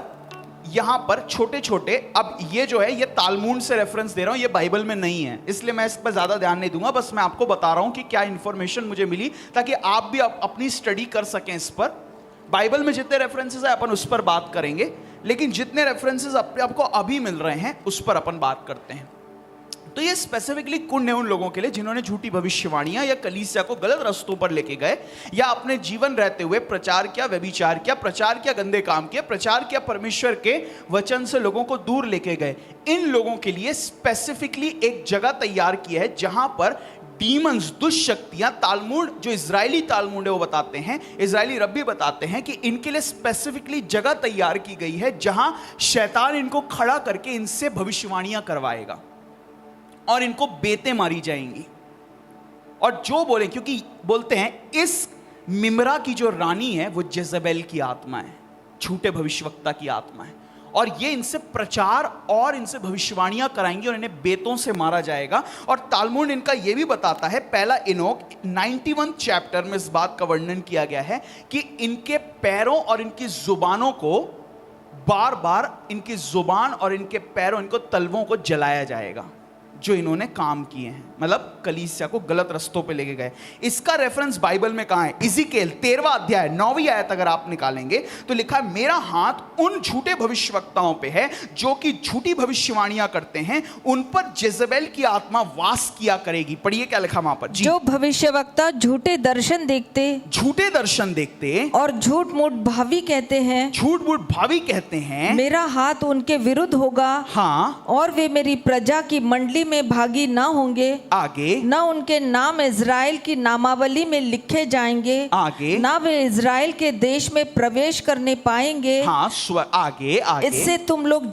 यहां पर छोटे छोटे, अब ये जो है ये तालमुड से रेफरेंस दे रहा हूं, ये बाइबल में नहीं है, इसलिए मैं इस पर ज्यादा ध्यान नहीं दूंगा। बस मैं आपको बता रहा हूं कि क्या इंफॉर्मेशन मुझे मिली, ताकि आप भी अपनी स्टडी कर सकें इस पर। बाइबल में जितने रेफरेंसेस है अपन उस पर बात करेंगे, लेकिन जितने रेफरेंसेस आपको अभी मिल रहे हैं उस पर अपन बात करते हैं। तो ये स्पेसिफिकली कुंड है उन लोगों के लिए जिन्होंने झूठी भविष्यवाणियां या कलीसिया को गलत रास्तों पर लेके गए, या अपने जीवन रहते हुए प्रचार किया, व्यभिचार किया, प्रचार किया, गंदे काम किया, प्रचार किया, परमेश्वर के वचन से लोगों को दूर लेके गए। इन लोगों के लिए स्पेसिफिकली एक जगह तैयार की है जहां पर डीमंस, दुष्शक्तियां, तालमुड, जो इजरायली तालमुड है वो बताते हैं, इजरायली रब्बी बताते हैं कि इनके लिए स्पेसिफिकली जगह तैयार की गई है जहां शैतान इनको खड़ा करके इनसे भविष्यवाणियां करवाएगा और इनको बेतें मारी जाएंगी। और जो बोले, क्योंकि बोलते हैं इस मिम्रा की जो रानी है वो जेजबेल की आत्मा है, झूठे भविष्यवक्ता की आत्मा है, और ये इनसे प्रचार और इनसे भविष्यवाणियां कराएंगी और इन्हें बेतों से मारा जाएगा। और तालमुड इनका यह भी बताता है, पहला इनोक 91 चैप्टर में इस बात का वर्णन किया गया है कि इनके पैरों और इनकी जुबानों को बार बार, इनकी जुबान और इनके पैरों, इनको तलवों को जलाया जाएगा जो इन्होंने काम किए हैं, मतलब कलीसिया को गलत रास्तों पे लेके गए। इसका रेफरेंस बाइबल में कहां है? इज़िकेल 13वां अध्याय 9वीं आयत अगर आप निकालेंगे तो लिखा है, मेरा हाथ उन झूठे भविष्यवक्ताओं पे है जो कि झूठी भविष्यवाणियां करते हैं, उन पर जेजबेल की आत्मा वास किया करेगी। पढ़िए क्या लिखा वहां पर जी। जो भविष्यवक्ता झूठे दर्शन देखते और झूठ मूठ भावी कहते हैं, झूठ मूठ भावी कहते हैं, मेरा हाथ उनके विरुद्ध होगा। हाँ। और वे मेरी प्रजा की मंडली में भागी ना होंगे, आगे न उनके नाम इज़राइल की नामावली में लिखे जाएंगे, आगे ना वे इज़राइल के देश में प्रवेश करने पाएंगे। हाँ, आगे आगे। इससे तुम लोग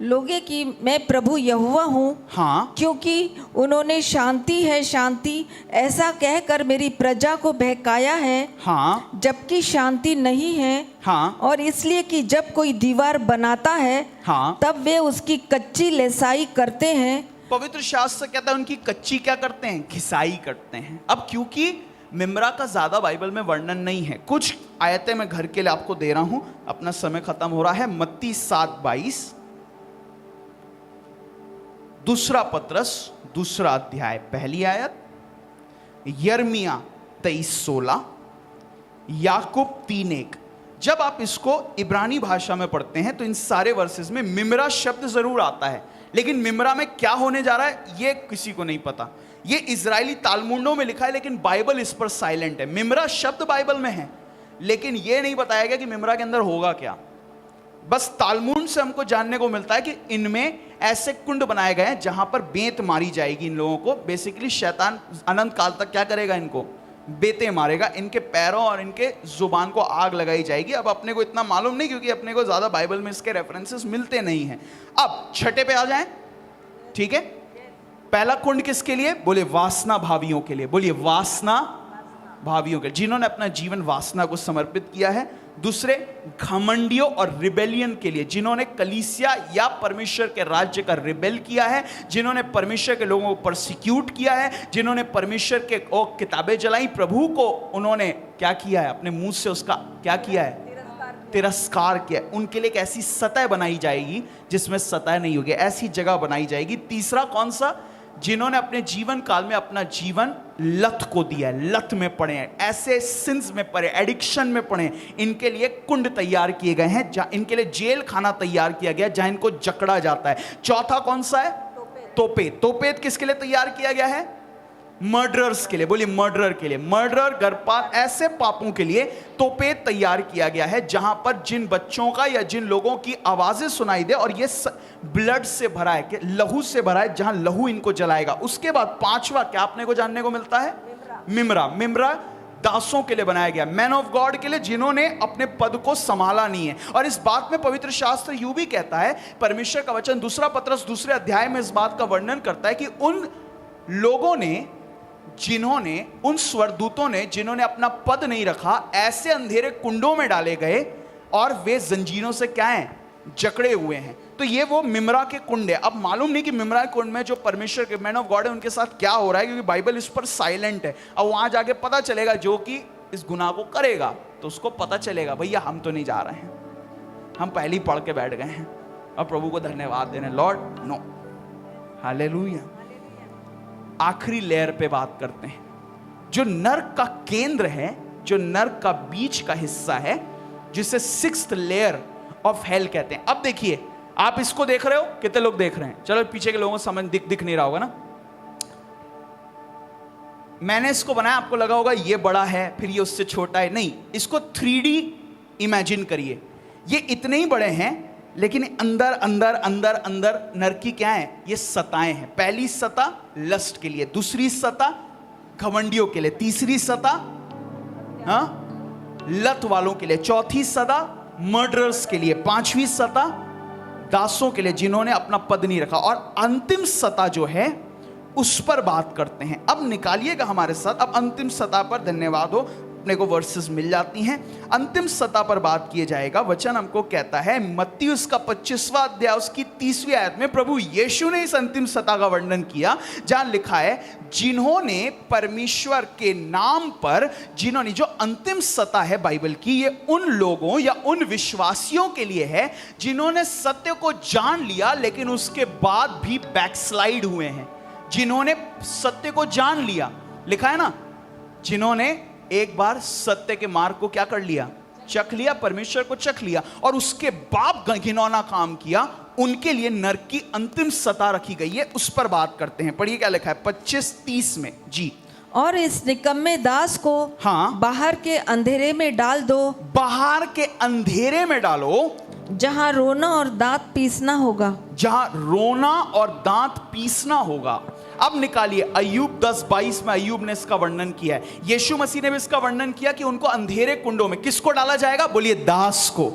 लोगे कि मैं प्रभु यहोवा हूँ। हाँ। क्योंकि उन्होंने शांति है शांति ऐसा कहकर मेरी प्रजा को बहकाया है। हाँ। जबकि शांति नहीं है। हाँ। और इसलिए कि जब कोई दीवार बनाता है, हाँ, तब वे उसकी कच्ची लेसाई करते हैं। पवित्र शास्त्र कहता है उनकी कच्ची क्या करते हैं? घिसाई करते हैं। अब क्योंकि मिम्रा का ज्यादा बाइबल में वर्णन नहीं है, कुछ आयतें मैं घर के लिए आपको दे रहा हूं, अपना समय खत्म हो रहा है। मत्ती 7:22, दूसरा पत्रस 2 अध्याय 1 आयत, यर्मिया 23:16, याकूब 3:1। जब आप इसको इब्रानी भाषा में पढ़ते हैं तो इन सारे वर्सेस में मिम्रा शब्द जरूर आता है, लेकिन मिम्रा में क्या होने जा रहा है ये किसी को नहीं पता। ये इजरायली तालमुडों में लिखा है, लेकिन बाइबल इस पर साइलेंट है। मिम्रा शब्द बाइबल में है, लेकिन ये नहीं बताया गया कि मिम्रा के अंदर होगा क्या। बस तालमुड से हमको जानने को मिलता है कि इनमें ऐसे कुंड बनाए गए हैं जहां पर बेत मारी जाएगी इन लोगों को। बेसिकली शैतान अनंत काल तक क्या करेगा? इनको बेते मारेगा, इनके पैरों और इनके जुबान को आग लगाई जाएगी। अब अपने को इतना मालूम नहीं, क्योंकि अपने को ज्यादा बाइबल में इसके रेफरेंसेस मिलते नहीं हैं। अब छठे पे आ जाएं, ठीक है। पहला कुंड किसके लिए? बोले वासना भावियों के लिए। बोलिए वासना भावियों के, जिन्होंने अपना जीवन वासना को समर्पित किया है। दूसरे घमंडियों और रिबेलियन के लिए, जिन्होंने कलीसिया या परमेश्वर के राज्य का रिबेल किया है, जिन्होंने परमेश्वर के लोगों को परसिक्यूट किया है, जिन्होंने परमेश्वर के किताबें जलाई, प्रभु को उन्होंने क्या किया है? अपने मुंह से उसका क्या किया है? तिरस्कार किया, उनके लिए एक ऐसी सतह बनाई जाएगी जिसमें सतह नहीं होगी, ऐसी जगह बनाई जाएगी। तीसरा कौन सा? जिन्होंने अपने जीवन काल में अपना जीवन लत को दिया है, लत में पड़े हैं, ऐसे सिंस में पड़े, एडिक्शन में पड़े हैं, इनके लिए कुंड तैयार किए गए हैं, जहां इनके लिए जेल खाना तैयार किया गया जहां इनको जकड़ा जाता है। चौथा कौन सा है? तोपेत। तोपेत किसके लिए तैयार किया गया है? मर्डरर्स के लिए। बोलिए मर्डरर के लिए, मर्डर, गर्भपात, ऐसे पापों के लिए तोपेत तैयार किया गया है, जहां पर जिन बच्चों का या जिन लोगों की आवाजें सुनाई दे और ये ब्लड से भरा है, कि लहू से भरा है, जहां लहू इनको जलाएगा। उसके बाद पांचवा क्या आपने को जानने को मिलता है? मिमरा। मिमरा दासों के लिए बनाया गया, मैन ऑफ गॉड के लिए, जिन्होंने अपने पद को संभाला नहीं है। और इस बात में पवित्र शास्त्र यूं भी कहता है, परमेश्वर का वचन 2 पतरस 2 अध्याय में इस बात का वर्णन करता है कि उन लोगों ने, जिन्होंने, उन स्वरदूतों ने जिन्होंने अपना पद नहीं रखा, ऐसे अंधेरे कुंडों में डाले गए और वे जंजीरों से क्या हैं? जकड़े हुए हैं। तो ये वो मिमरा के कुंड है। अब मालूम नहीं कि मिमरा के कुंड में जो परमेश्वर के मैन ऑफ गॉड है उनके साथ क्या हो रहा है, क्योंकि बाइबल इस पर साइलेंट है। अब वहां जाके पता चलेगा, जो कि इस गुनाह को करेगा तो उसको पता चलेगा, भैया हम तो नहीं जा रहे हैं, हम पहले ही पढ़ के बैठ गए हैं और प्रभु को धन्यवाद देने, लॉर्ड नो, हालेलुया। आखिरी लेयर पे बात करते हैं, जो नर्क का केंद्र है, जो नर्क का बीच का हिस्सा है, जिसे 6th लेयर ऑफ हेल कहते हैं। अब देखिए, आप इसको देख रहे हो, कितने लोग देख रहे हैं? चलो पीछे के लोगों को समझ दिख नहीं रहा होगा ना। मैंने इसको बनाया, आपको लगा होगा ये बड़ा है, फिर ये उससे छोटा है। नहीं, इसको 3D इमेजिन करिए। ये इतने ही बड़े हैं, लेकिन अंदर अंदर अंदर अंदर नर्क की क्या है? ये सताएं हैं। पहली सता लस्ट के लिए, दूसरी सता घमंडियों के लिए, तीसरी सता लत वालों के लिए, चौथी सता मर्डरर्स के लिए, पांचवी सता दासों के लिए जिन्होंने अपना पद नहीं रखा, और अंतिम सता जो है उस पर बात करते हैं। अब निकालिएगा हमारे साथ। अब अंतिम सता पर, धन्यवाद हो, अपने को वर्सेस मिल जाती हैं। अंतिम सता पर बात किए जाएगा। वचन हमको कहता है, मत्ती उसका 25वां अध्याय उसकी 30वीं आयत में प्रभु यीशु ने इस अंतिम सता का वर्णन किया, जहां लिखा है, जिन्होंने परमेश्वर के नाम पर, जिन्होंने, जो अंतिम सता है बाइबल की, ये उन लोगों या उन विश्वासियों के लिए है जिन्होंने सत्य को जान लिया लेकिन उसके बाद भी बैकस्लाइड हुए हैं। जिन्होंने सत्य को जान लिया, लिखा है ना, जिन्होंने एक बार सत्य के मार्ग को क्या कर लिया? चख लिया, परमेश्वर को चख लिया, और उसके बाद घिनौना काम किया, उनके लिए नरक की अंतिम सता रखी गई है। उस पर बात करते हैं। पढ़िए क्या लिखा है 25-30 में जी। और इस निकम्मे दास को बाहर के अंधेरे में डाल दो। बाहर के अंधेरे में डालो, जहां रोना और दांत पीसना होगा। जहां रोना और दांत पीसना होगा। अब निकालिए अय्यूब 10:22 में अय्यूब ने इसका वर्णन किया है। यीशु मसीह ने भी इसका वर्णन किया कि उनको अंधेरे कुंडों में किसको डाला जाएगा? बोलिए दास को।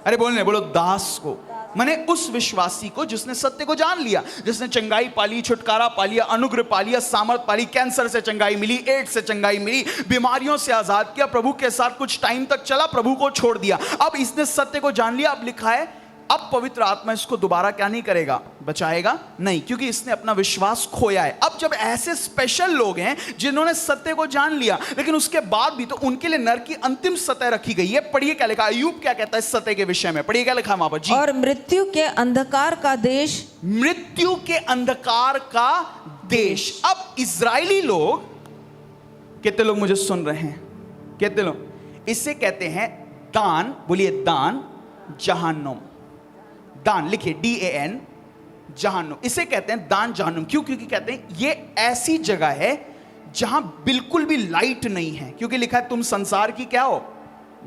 अरे बोलो दास को, माने उस विश्वासी को जिसने सत्य को जान लिया, जिसने चंगाई पाली, छुटकारा पा लिया, अनुग्रह पा लिया, सामर्थ पाली, कैंसर से चंगाई मिली, एड्स से चंगाई मिली, बीमारियों से आजाद किया, प्रभु के साथ कुछ टाइम तक चला, प्रभु को छोड़ दिया। अब इसने सत्य को जान लिया। अब लिखा है, अब पवित्र आत्मा इसको दोबारा क्या नहीं करेगा? बचाएगा नहीं, क्योंकि इसने अपना विश्वास खोया है। अब जब ऐसे स्पेशल लोग हैं जिन्होंने सत्य को जान लिया लेकिन उसके बाद भी, तो उनके लिए नरक की अंतिम सतह रखी गई है। पढ़िए क्या लिखा, अय्यूब क्या कहता है इस सत्य के विषय में, पढ़िए क्या लिखा वहां पर जी। और मृत्यु के अंधकार का देश, मृत्यु के अंधकार का देश। अब इजरायली लोग, कितने लोग मुझे सुन रहे हैं? कितने लोग? इसे कहते हैं दान, बोलिए दान, जहन्नुम। दान लिखिए DAN, जहन्नुम। इसे कहते हैं दान जहन्नुम। क्यों? क्योंकि कहते हैं ये ऐसी जगह है जहां बिल्कुल भी लाइट नहीं है, क्योंकि लिखा है तुम संसार की क्या हो?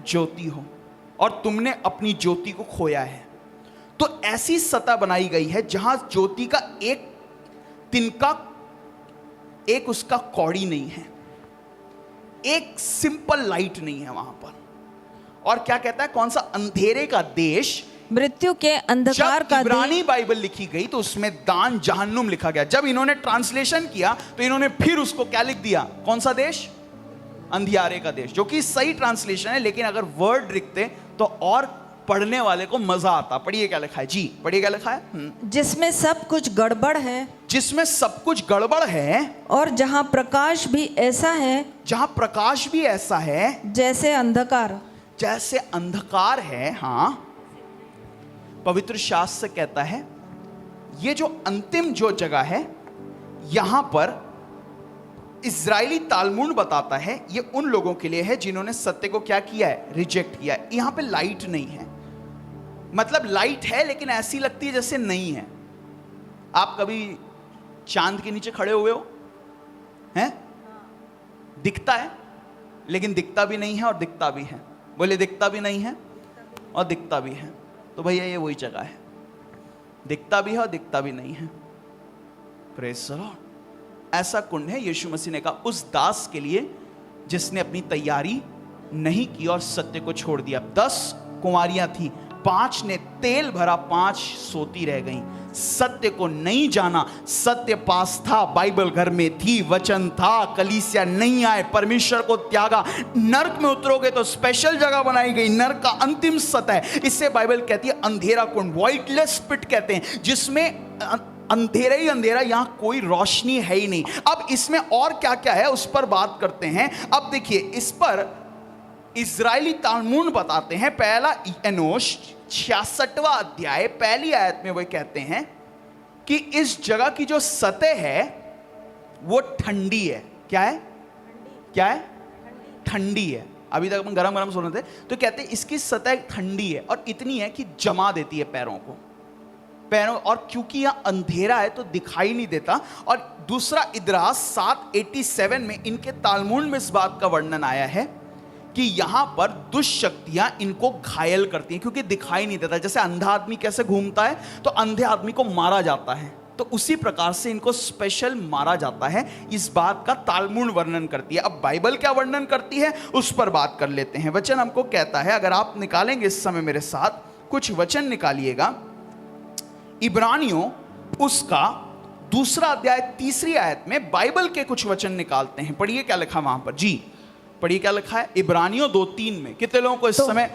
ज्योति हो, और तुमने अपनी ज्योति को खोया है। तो ऐसी सतह बनाई गई है जहां ज्योति का एक तिनका, एक उसका कौड़ी नहीं है, एक सिंपल लाइट नहीं है वहां पर। और क्या कहता है? कौन सा? अंधेरे का देश, मृत्यु के अंधकार का। इब्रानी बाइबल लिखी गई तो उसमें दान जहन्नुम लिखा गया। जब इन्होंने ट्रांसलेशन किया तो इन्होंने फिर उसको क्या लिख दिया? कौन सा देश? अंधियारे का देश, जो कि सही ट्रांसलेशन है, लेकिन अगर वर्ड लिखते तो और पढ़ने वाले को मजा आता। पढ़िए क्या लिखा है जी, पढ़िए क्या लिखा है। जिसमें सब कुछ गड़बड़ है, जिसमें सब कुछ गड़बड़ है, और जहां प्रकाश भी ऐसा है, जहां प्रकाश भी ऐसा है जैसे अंधकार, जैसे अंधकार है, हाँ, पवित्र शास्त्र कहता है ये जो अंतिम जो जगह है, यहां पर इजरायली तालमुड बताता है ये उन लोगों के लिए है जिन्होंने सत्य को क्या किया है, रिजेक्ट किया है। यहां पे लाइट नहीं है, मतलब लाइट है लेकिन ऐसी लगती है जैसे नहीं है। आप कभी चांद के नीचे खड़े हुए हो, हैं? दिखता है लेकिन दिखता भी नहीं है और दिखता भी है। बोले दिखता भी नहीं है और दिखता भी है। तो भैया ये वही जगह है, दिखता भी है और दिखता भी नहीं है। Praise the Lord. ऐसा कुंड है यीशु मसीह ने कहा उस दास के लिए जिसने अपनी तैयारी नहीं की और सत्य को छोड़ दिया। 10 कुंवारियां थी, 5 ने तेल भरा, 5 सोती रह गईं। सत्य को नहीं जाना, सत्य पास था, बाइबल घर में थी, वचन था, कलीसिया नहीं आए, परमेश्वर को त्यागा, नरक में उतरोगे तो स्पेशल जगह बनाई गई, नरक का अंतिम सतह। इससे बाइबल कहती है अंधेरा कुंड, व्हाइटलेस पिट कहते हैं, जिसमें अंधेरा ही अंधेरा, यहां कोई रोशनी है ही नहीं। अब इसमें और क्या क्या है उस पर बात करते हैं। अब देखिए इस पर इजरायली तालमुड बताते हैं, पहला एनोश 66वां अध्याय पहली आयत में वो कहते हैं कि इस जगह की जो सतह है वो ठंडी है। क्या है? क्या है? ठंडी है। अभी तक हम गरम गरम सुन रहे थे, तो कहते हैं इसकी सतह ठंडी है और इतनी है कि जमा देती है पैरों को, पैरों, और क्योंकि यहां अंधेरा है तो दिखाई नहीं देता। और दूसरा इदरास 7:87 में इनके तालमुड में इस बात का वर्णन आया है कि यहां पर दुष्ट शक्तियां इनको घायल करती हैं क्योंकि दिखाई नहीं देता। जैसे अंधा आदमी कैसे घूमता है तो अंधे आदमी को मारा जाता है, तो उसी प्रकार से इनको स्पेशल मारा जाता है। इस बात का तालमुड वर्णन करती है। अब बाइबल क्या वर्णन करती है उस पर बात कर लेते हैं। वचन हमको कहता है, अगर आप निकालेंगे इस समय मेरे साथ कुछ वचन निकालिएगा, इब्रानियों उसका 2 अध्याय 3 आयत में बाइबल के कुछ वचन निकालते हैं। पढ़िए क्या लिखा वहां पर जी, पढ़िए क्या लिखा है इब्रानियों 2:3 में। कितने लोगों को इस समय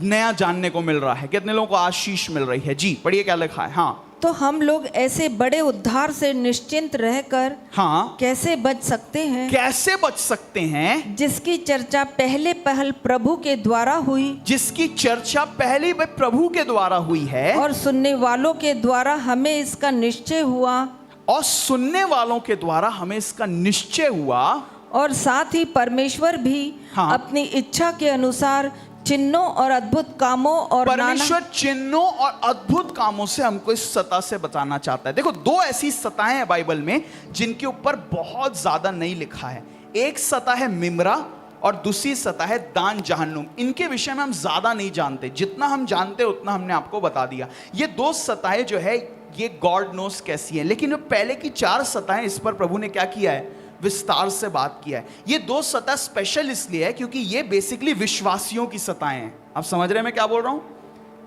नया जानने को मिल रहा है, कितने लोगों को आशीष मिल रही है? जी पढ़िए क्या लिखा है। हाँ, तो हम लोग ऐसे बड़े उद्धार से निश्चिंत रहकर हाँ, कैसे बच सकते हैं? कैसे बच सकते हैं? जिसकी चर्चा पहले पहल प्रभु के द्वारा हुई, जिसकी चर्चा पहली बार प्रभु के द्वारा हुई है, और सुनने वालों के द्वारा हमें इसका निश्चय हुआ, और सुनने वालों के द्वारा हमें इसका निश्चय हुआ, और साथ ही परमेश्वर भी हाँ, अपनी इच्छा के अनुसार चिन्हों और अद्भुत कामों और परमेश्वर चिन्हों और अद्भुत कामों से हमको इस सतह से बचाना चाहता है। देखो 2 ऐसी सतहें हैं बाइबल में जिनके ऊपर बहुत ज्यादा नहीं लिखा है। एक सतह है मिम्रा और दूसरी सतह है दान जहन्नुम। इनके विषय में हम ज्यादा नहीं जानते, जितना हम जानते उतना हमने आपको बता दिया। ये 2 सतहें जो है ये गॉड नोस कैसी है, लेकिन जो पहले की 4 सतहें इस पर प्रभु ने क्या किया है, विस्तार से बात किया है। ये 2 सतह स्पेशल इसलिए है क्योंकि ये बेसिकली विश्वासियों की सतहें हैं। आप समझ रहे हैं मैं क्या बोल रहा हूं?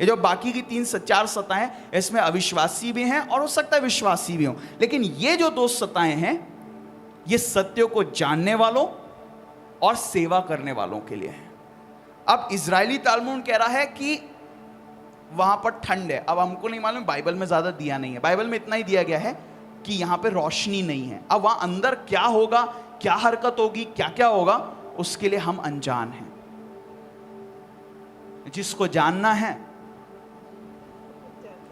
ये जो बाकी की 3-4 सतहें इसमें अविश्वासी भी हैं और हो सकता है विश्वासी भी हों, लेकिन ये जो 2 सतहें हैं ये सत्य को जानने वालों और सेवा करने वालों के लिए है। अब इजरायली तालमुड कह रहा है कि वहां पर ठंड है। अब हमको नहीं मालूम, बाइबल में ज्यादा दिया नहीं है, बाइबल में इतना ही दिया गया है कि यहां पे रोशनी नहीं है। अब वहां अंदर क्या होगा, क्या हरकत होगी, क्या क्या होगा, उसके लिए हम अनजान हैं। जिसको जानना है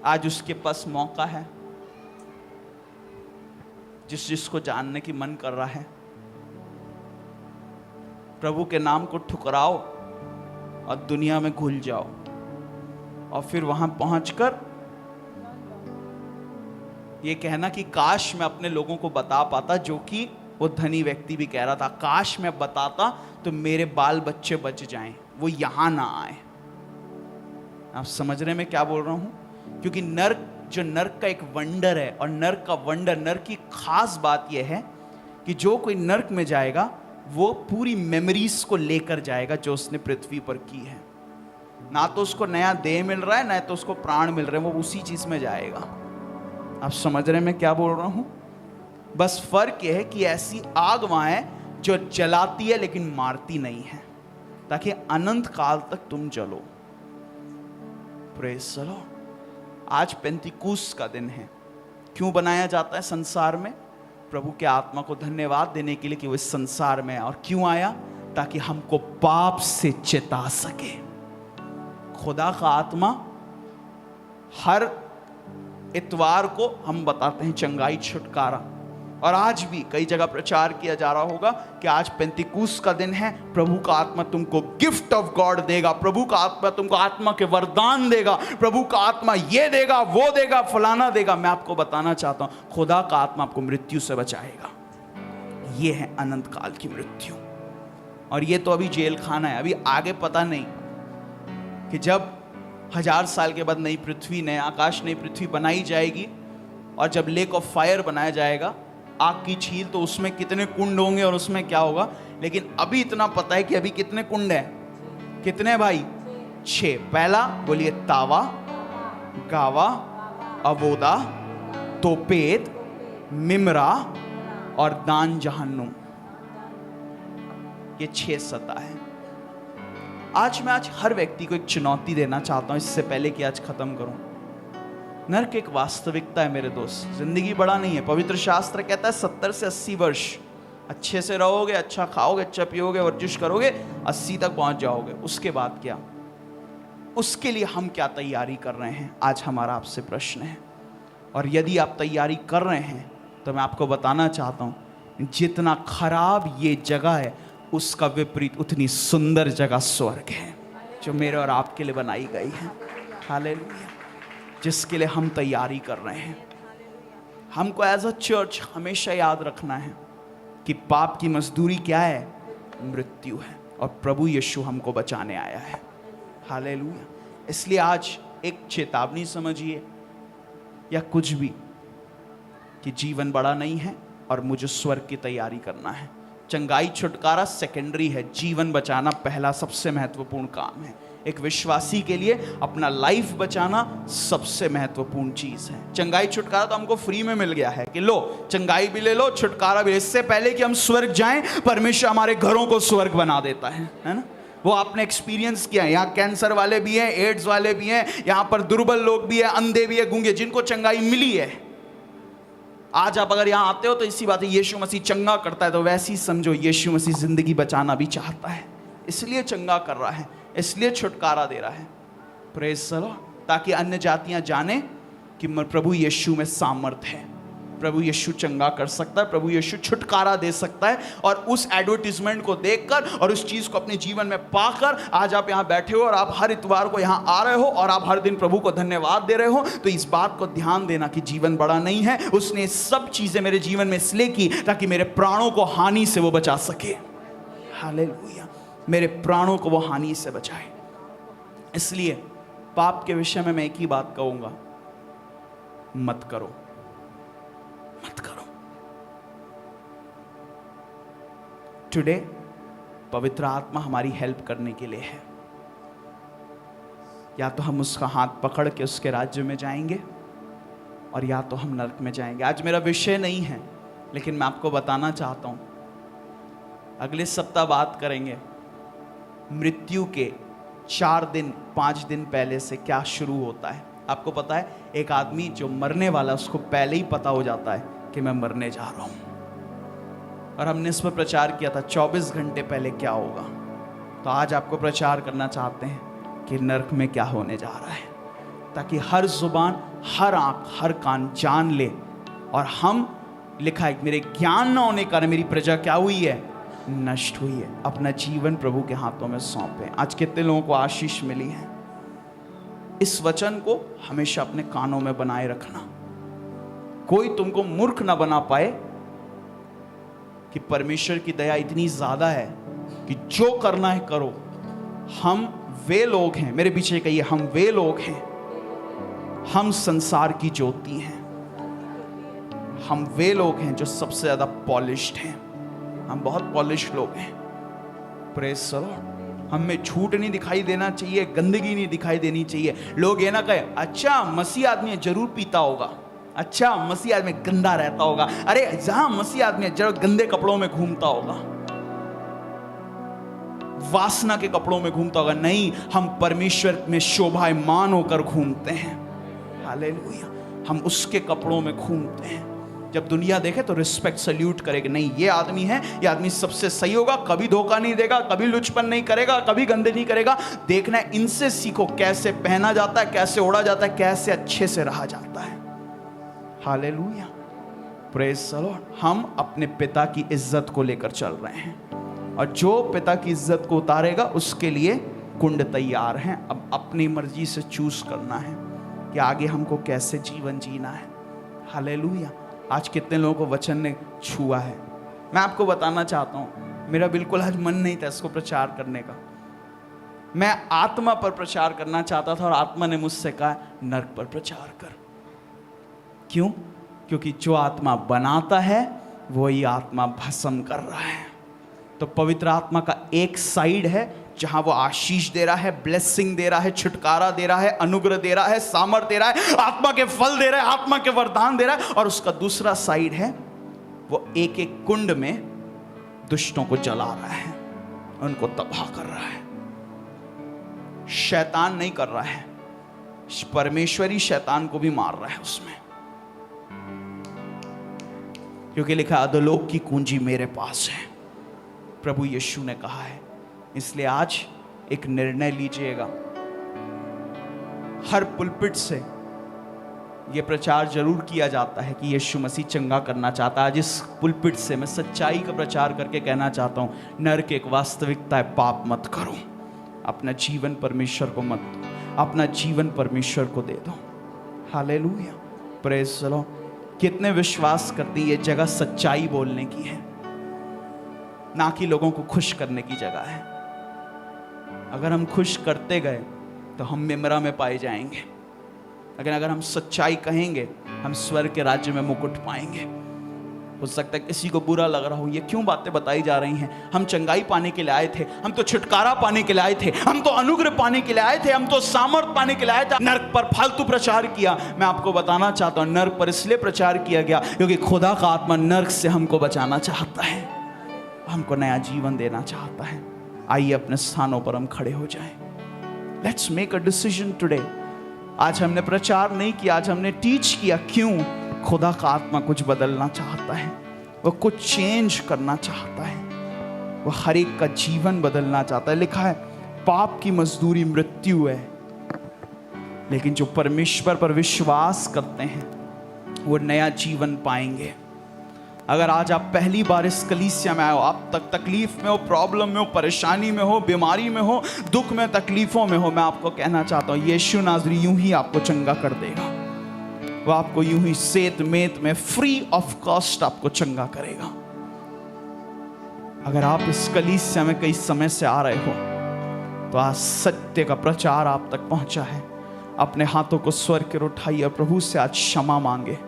आज उसके पास मौका है, जिसको जानने की मन कर रहा है, प्रभु के नाम को ठुकराओ और दुनिया में घुल जाओ, और फिर वहां पहुंचकर ये कहना कि काश मैं अपने लोगों को बता पाता, जो कि वो धनी व्यक्ति भी कह रहा था, काश मैं बताता तो मेरे बाल बच्चे बच जाएं, वो यहां ना आए। आप समझ रहे हैं मैं क्या बोल रहा हूं? क्योंकि नर्क, जो नर्क का एक वंडर है, और नर्क का वंडर, नर्क की खास बात यह है कि जो कोई नर्क में जाएगा वो पूरी मेमोरीज को लेकर जाएगा जो उसने पृथ्वी पर की है। ना तो उसको नया देह मिल रहा है, ना तो उसको प्राण मिल रहे हैं, वो उसी चीज में जाएगा। आप समझ रहे हैं मैं क्या बोल रहा हूं? बस फर्क यह है कि ऐसी आग वहां है जो जलाती है लेकिन मारती नहीं है, ताकि अनंत काल तक तुम जलो। Praise the Lord. आज पेंतिकुस्त का दिन है। क्यों बनाया जाता है संसार में? प्रभु के आत्मा को धन्यवाद देने के लिए कि वो इस संसार में, और क्यों आया? ताकि हमको पाप से चेता सके। खुदा का आत्मा हर इतवार को हम बताते हैं चंगाई छुटकारा, और आज भी कई जगह प्रचार किया जा रहा होगा कि आज पेंतिकुस्त का दिन है, प्रभु का आत्मा तुमको गिफ्ट ऑफ गॉड देगा, प्रभु का आत्मा तुमको आत्मा के वरदान देगा, प्रभु का आत्मा ये देगा, वो देगा, फलाना देगा। मैं आपको बताना चाहता हूं, खुदा का आत्मा आपको मृत्यु से बचाएगा। ये है अनंत काल की मृत्यु, और ये तो अभी जेल खाना है। अभी आगे पता नहीं कि जब 1000 साल के बाद नई पृथ्वी, नए आकाश, नई पृथ्वी बनाई जाएगी, और जब लेक ऑफ फायर बनाया जाएगा, आग की झील, तो उसमें कितने कुंड होंगे और उसमें क्या होगा। लेकिन अभी इतना पता है कि अभी कितने कुंड हैं? कितने भाई? 6। पहला बोलिए तावा, गावा, अवोदा, तोपेत, मिमरा और दान जहन्नुम। ये 6 सतह है। आज मैं हर व्यक्ति को एक चुनौती देना चाहता हूं, इससे पहले कि आज खत्म करूं। नरक एक वास्तविकता है मेरे दोस्त, जिंदगी बड़ा नहीं है। पवित्र शास्त्र कहता है 70 से 80 वर्ष अच्छे से रहोगे, अच्छा खाओगे, अच्छा पियोगे, वर्जिश करोगे, 80 तक पहुंच जाओगे। उसके बाद क्या? उसके लिए हम क्या तैयारी कर रहे हैं, आज हमारा आपसे प्रश्न है। और यदि आप तैयारी कर रहे हैं तो मैं आपको बताना चाहता हूं, जितना खराब ये जगह है उसका विपरीत उतनी सुंदर जगह स्वर्ग है, जो मेरे और आपके लिए बनाई गई है। हालेलुया। जिसके लिए हम तैयारी कर रहे हैं। हमको एज अ चर्च हमेशा याद रखना है कि पाप की मजदूरी क्या है? मृत्यु है, और प्रभु यीशु हमको बचाने आया है। हालेलुया। इसलिए आज एक चेतावनी समझिए या कुछ भी, कि जीवन बड़ा नहीं है और मुझे स्वर्ग की तैयारी करना है। चंगाई छुटकारा सेकेंडरी है, जीवन बचाना पहला सबसे महत्वपूर्ण काम है। एक विश्वासी के लिए अपना लाइफ बचाना सबसे महत्वपूर्ण चीज है। चंगाई छुटकारा तो हमको फ्री में मिल गया है कि लो चंगाई भी ले लो, छुटकारा भी। इससे पहले कि हम स्वर्ग जाएं, परमेश्वर हमारे घरों को स्वर्ग बना देता है ना। वो आपने एक्सपीरियंस किया है। यहाँ कैंसर वाले भी हैं, एड्स वाले भी हैं, यहाँ पर दुर्बल लोग भी हैं, अंधे भी हैं, गूंगे, जिनको चंगाई मिली है। आज आप अगर यहाँ आते हो तो इसी बात है, यीशु मसीह चंगा करता है, तो वैसे ही समझो यीशु मसीह जिंदगी बचाना भी चाहता है, इसलिए चंगा कर रहा है, इसलिए छुटकारा दे रहा है। Praise the Lord. ताकि अन्य जातियां जाने कि प्रभु यीशु में सामर्थ्य है, प्रभु यीशु चंगा कर सकता है, प्रभु यीशु छुटकारा दे सकता है। और उस एडवर्टीजमेंट को देखकर और उस चीज को अपने जीवन में पाकर आज आप यहाँ बैठे हो और आप हर इतवार को यहाँ आ रहे हो और आप हर दिन प्रभु को धन्यवाद दे रहे हो, तो इस बात को ध्यान देना कि जीवन बड़ा नहीं है। उसने सब चीजें मेरे जीवन में इसलिए की ताकि मेरे प्राणों को हानि से वो बचा सके। हालेलुया। मेरे प्राणों को वो हानि से बचाए। इसलिए पाप के विषय में मैं एक ही बात कहूंगा, मत करो, मत करो। टुडे पवित्र आत्मा हमारी हेल्प करने के लिए है। या तो हम उसका हाथ पकड़ के उसके राज्य में जाएंगे और या तो हम नरक में जाएंगे। आज मेरा विषय नहीं है, लेकिन मैं आपको बताना चाहता हूं, अगले सप्ताह बात करेंगे मृत्यु के 4 दिन 5 दिन पहले से क्या शुरू होता है। आपको पता है, एक आदमी जो मरने वाला उसको पहले ही पता हो जाता है कि मैं मरने जा रहा हूं। और हमने इस पर प्रचार किया था 24 घंटे पहले क्या होगा। तो आज आपको प्रचार करना चाहते हैं कि नरक में क्या होने जा रहा है, ताकि हर जुबान, हर आंख, हर कान जान ले। और हम, लिखा है मेरे ज्ञान न होने के कारण मेरी प्रजा क्या हुई है? नष्ट हुई है। अपना जीवन प्रभु के हाथों में सौंपे। आज कितने लोगों को आशीष मिली है। इस वचन को हमेशा अपने कानों में बनाए रखना। कोई तुमको मूर्ख ना बना पाए कि परमेश्वर की दया इतनी ज्यादा है कि जो करना है करो। हम वे लोग हैं, मेरे पीछे कहिए, हम वे लोग हैं, हम संसार की ज्योति हैं। हम वे लोग हैं जो सबसे ज्यादा पॉलिश्ड हैं। हम बहुत पॉलिश लोग हैं। Praise the Lord. हमें झूठ नहीं दिखाई देना चाहिए, गंदगी नहीं दिखाई देनी चाहिए। लोग ये ना कहे अच्छा मसीह आदमी जरूर पीता होगा, अच्छा मसीह आदमी गंदा रहता होगा। अरे जहां मसीह आदमी जरूर गंदे कपड़ों में घूमता होगा, वासना के कपड़ों में घूमता होगा। नहीं, हम परमेश्वर में शोभायमान होकर घूमते हैं। हालेलुया। हम उसके कपड़ों में घूमते हैं। जब दुनिया देखे तो रिस्पेक्ट सल्यूट करेगी, नहीं ये आदमी है, ये आदमी सबसे सही होगा, कभी धोखा नहीं देगा, कभी लुचपन नहीं करेगा, कभी गंदे नहीं करेगा। देखना है, इनसे सीखो कैसे पहना जाता है, कैसे ओढ़ा जाता है, कैसे अच्छे से रहा जाता है। Hallelujah, praise the Lord. हम अपने पिता की इज्जत को लेकर चल रहे हैं, और जो पिता की इज्जत को उतारेगा उसके लिए कुंड तैयार हैं। अब अपनी मर्जी से चूज करना है कि आगे हमको कैसे जीवन जीना है। हालेलुया। आज कितने लोगों को वचन ने छुआ है। मैं आपको बताना चाहता हूं, मेरा बिल्कुल आज मन नहीं था इसको प्रचार करने का। मैं आत्मा पर प्रचार करना चाहता था और आत्मा ने मुझसे कहा नरक पर प्रचार कर। क्यों? क्योंकि जो आत्मा बनाता है वही आत्मा भस्म कर रहा है। तो पवित्र आत्मा का एक साइड है जहां वो आशीष दे रहा है, ब्लेसिंग दे रहा है, छुटकारा दे रहा है, अनुग्रह दे रहा है, सामर्थ दे रहा है, आत्मा के फल दे रहा है, आत्मा के वरदान दे रहा है। और उसका दूसरा साइड है, वो एक एक कुंड में दुष्टों को जला रहा है, उनको तबाह कर रहा है। शैतान नहीं कर रहा है, परमेश्वरी शैतान को भी मार रहा है उसमें, क्योंकि लिखा अधोलोक की कुंजी मेरे पास है, प्रभु यीशु ने कहा है। इसलिए आज एक निर्णय लीजिएगा। हर पुलपिट से यह प्रचार जरूर किया जाता है कि यीशु मसीह चंगा करना चाहता है। आज इस पुलपिट से मैं सच्चाई का प्रचार करके कहना चाहता हूं, नरक एक वास्तविकता है, पाप मत करो, अपना जीवन परमेश्वर को मत दो, अपना जीवन परमेश्वर को दे दो। Hallelujah, praise the Lord. कितने विश्वास करते हैं ये जगह सच्चाई बोलने की है, ना कि लोगों को खुश करने की जगह है। अगर हम खुश करते गए तो हम मेमरा में पाए जाएंगे, लेकिन अगर हम सच्चाई कहेंगे हम स्वर्ग के राज्य में मुकुट पाएंगे। हो सकता है किसी को बुरा लग रहा हो, ये क्यों बातें बताई जा रही हैं? हम चंगाई पाने के लिए आए थे, हम तो छुटकारा पाने के लिए आए थे, हम तो अनुग्रह पाने के लिए आए थे, हम तो सामर्थ पाने के लिए आए थे। नरक पर फालतू प्रचार किया। मैं आपको बताना चाहता हूं, नरक पर इसलिए प्रचार किया गया क्योंकि खुदा का आत्मा नरक से हमको बचाना चाहता है, हमको नया जीवन देना चाहता है। आइए अपने स्थानों पर हम खड़े हो जाएं। Let's make a decision today. आज हमने प्रचार नहीं किया, आज हमने टीच किया। क्यों? खुदा का आत्मा कुछ बदलना चाहता है, वो कुछ चेंज करना चाहता है, वो हर एक का जीवन बदलना चाहता है। लिखा है पाप की मजदूरी मृत्यु है, लेकिन जो परमेश्वर पर विश्वास करते हैं वो नया जीवन पाएंगे। अगर आज आप पहली बार इस कलीसिया में आए हो, आप तक तकलीफ में हो, प्रॉब्लम में हो, परेशानी में हो, बीमारी में हो, दुख में, तकलीफों में हो, मैं आपको कहना चाहता हूं यीशु नाज़री यूं ही आपको चंगा कर देगा। वो आपको यूं ही सेत मेत में फ्री ऑफ कॉस्ट आपको चंगा करेगा। अगर आप इस कलीसिया में कई समय से आ रहे हो तो आज सत्य का प्रचार आप तक पहुंचा है। अपने हाथों को स्वर्ग की ओर उठाइए और प्रभु से आज क्षमा मांगे।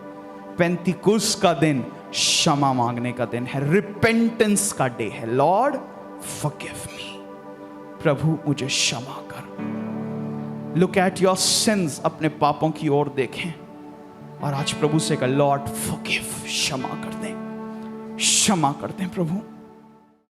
पेंतिकुस का दिन क्षमा मांगने का दिन है, रिपेंटेंस का डे है। लॉर्ड फॉरगिव मी, प्रभु मुझे क्षमा कर। लुक एट योर सिंस, अपने पापों की ओर देखें और आज प्रभु से कहा लॉर्ड फॉरगिव, क्षमा कर दें, क्षमा कर दें प्रभु।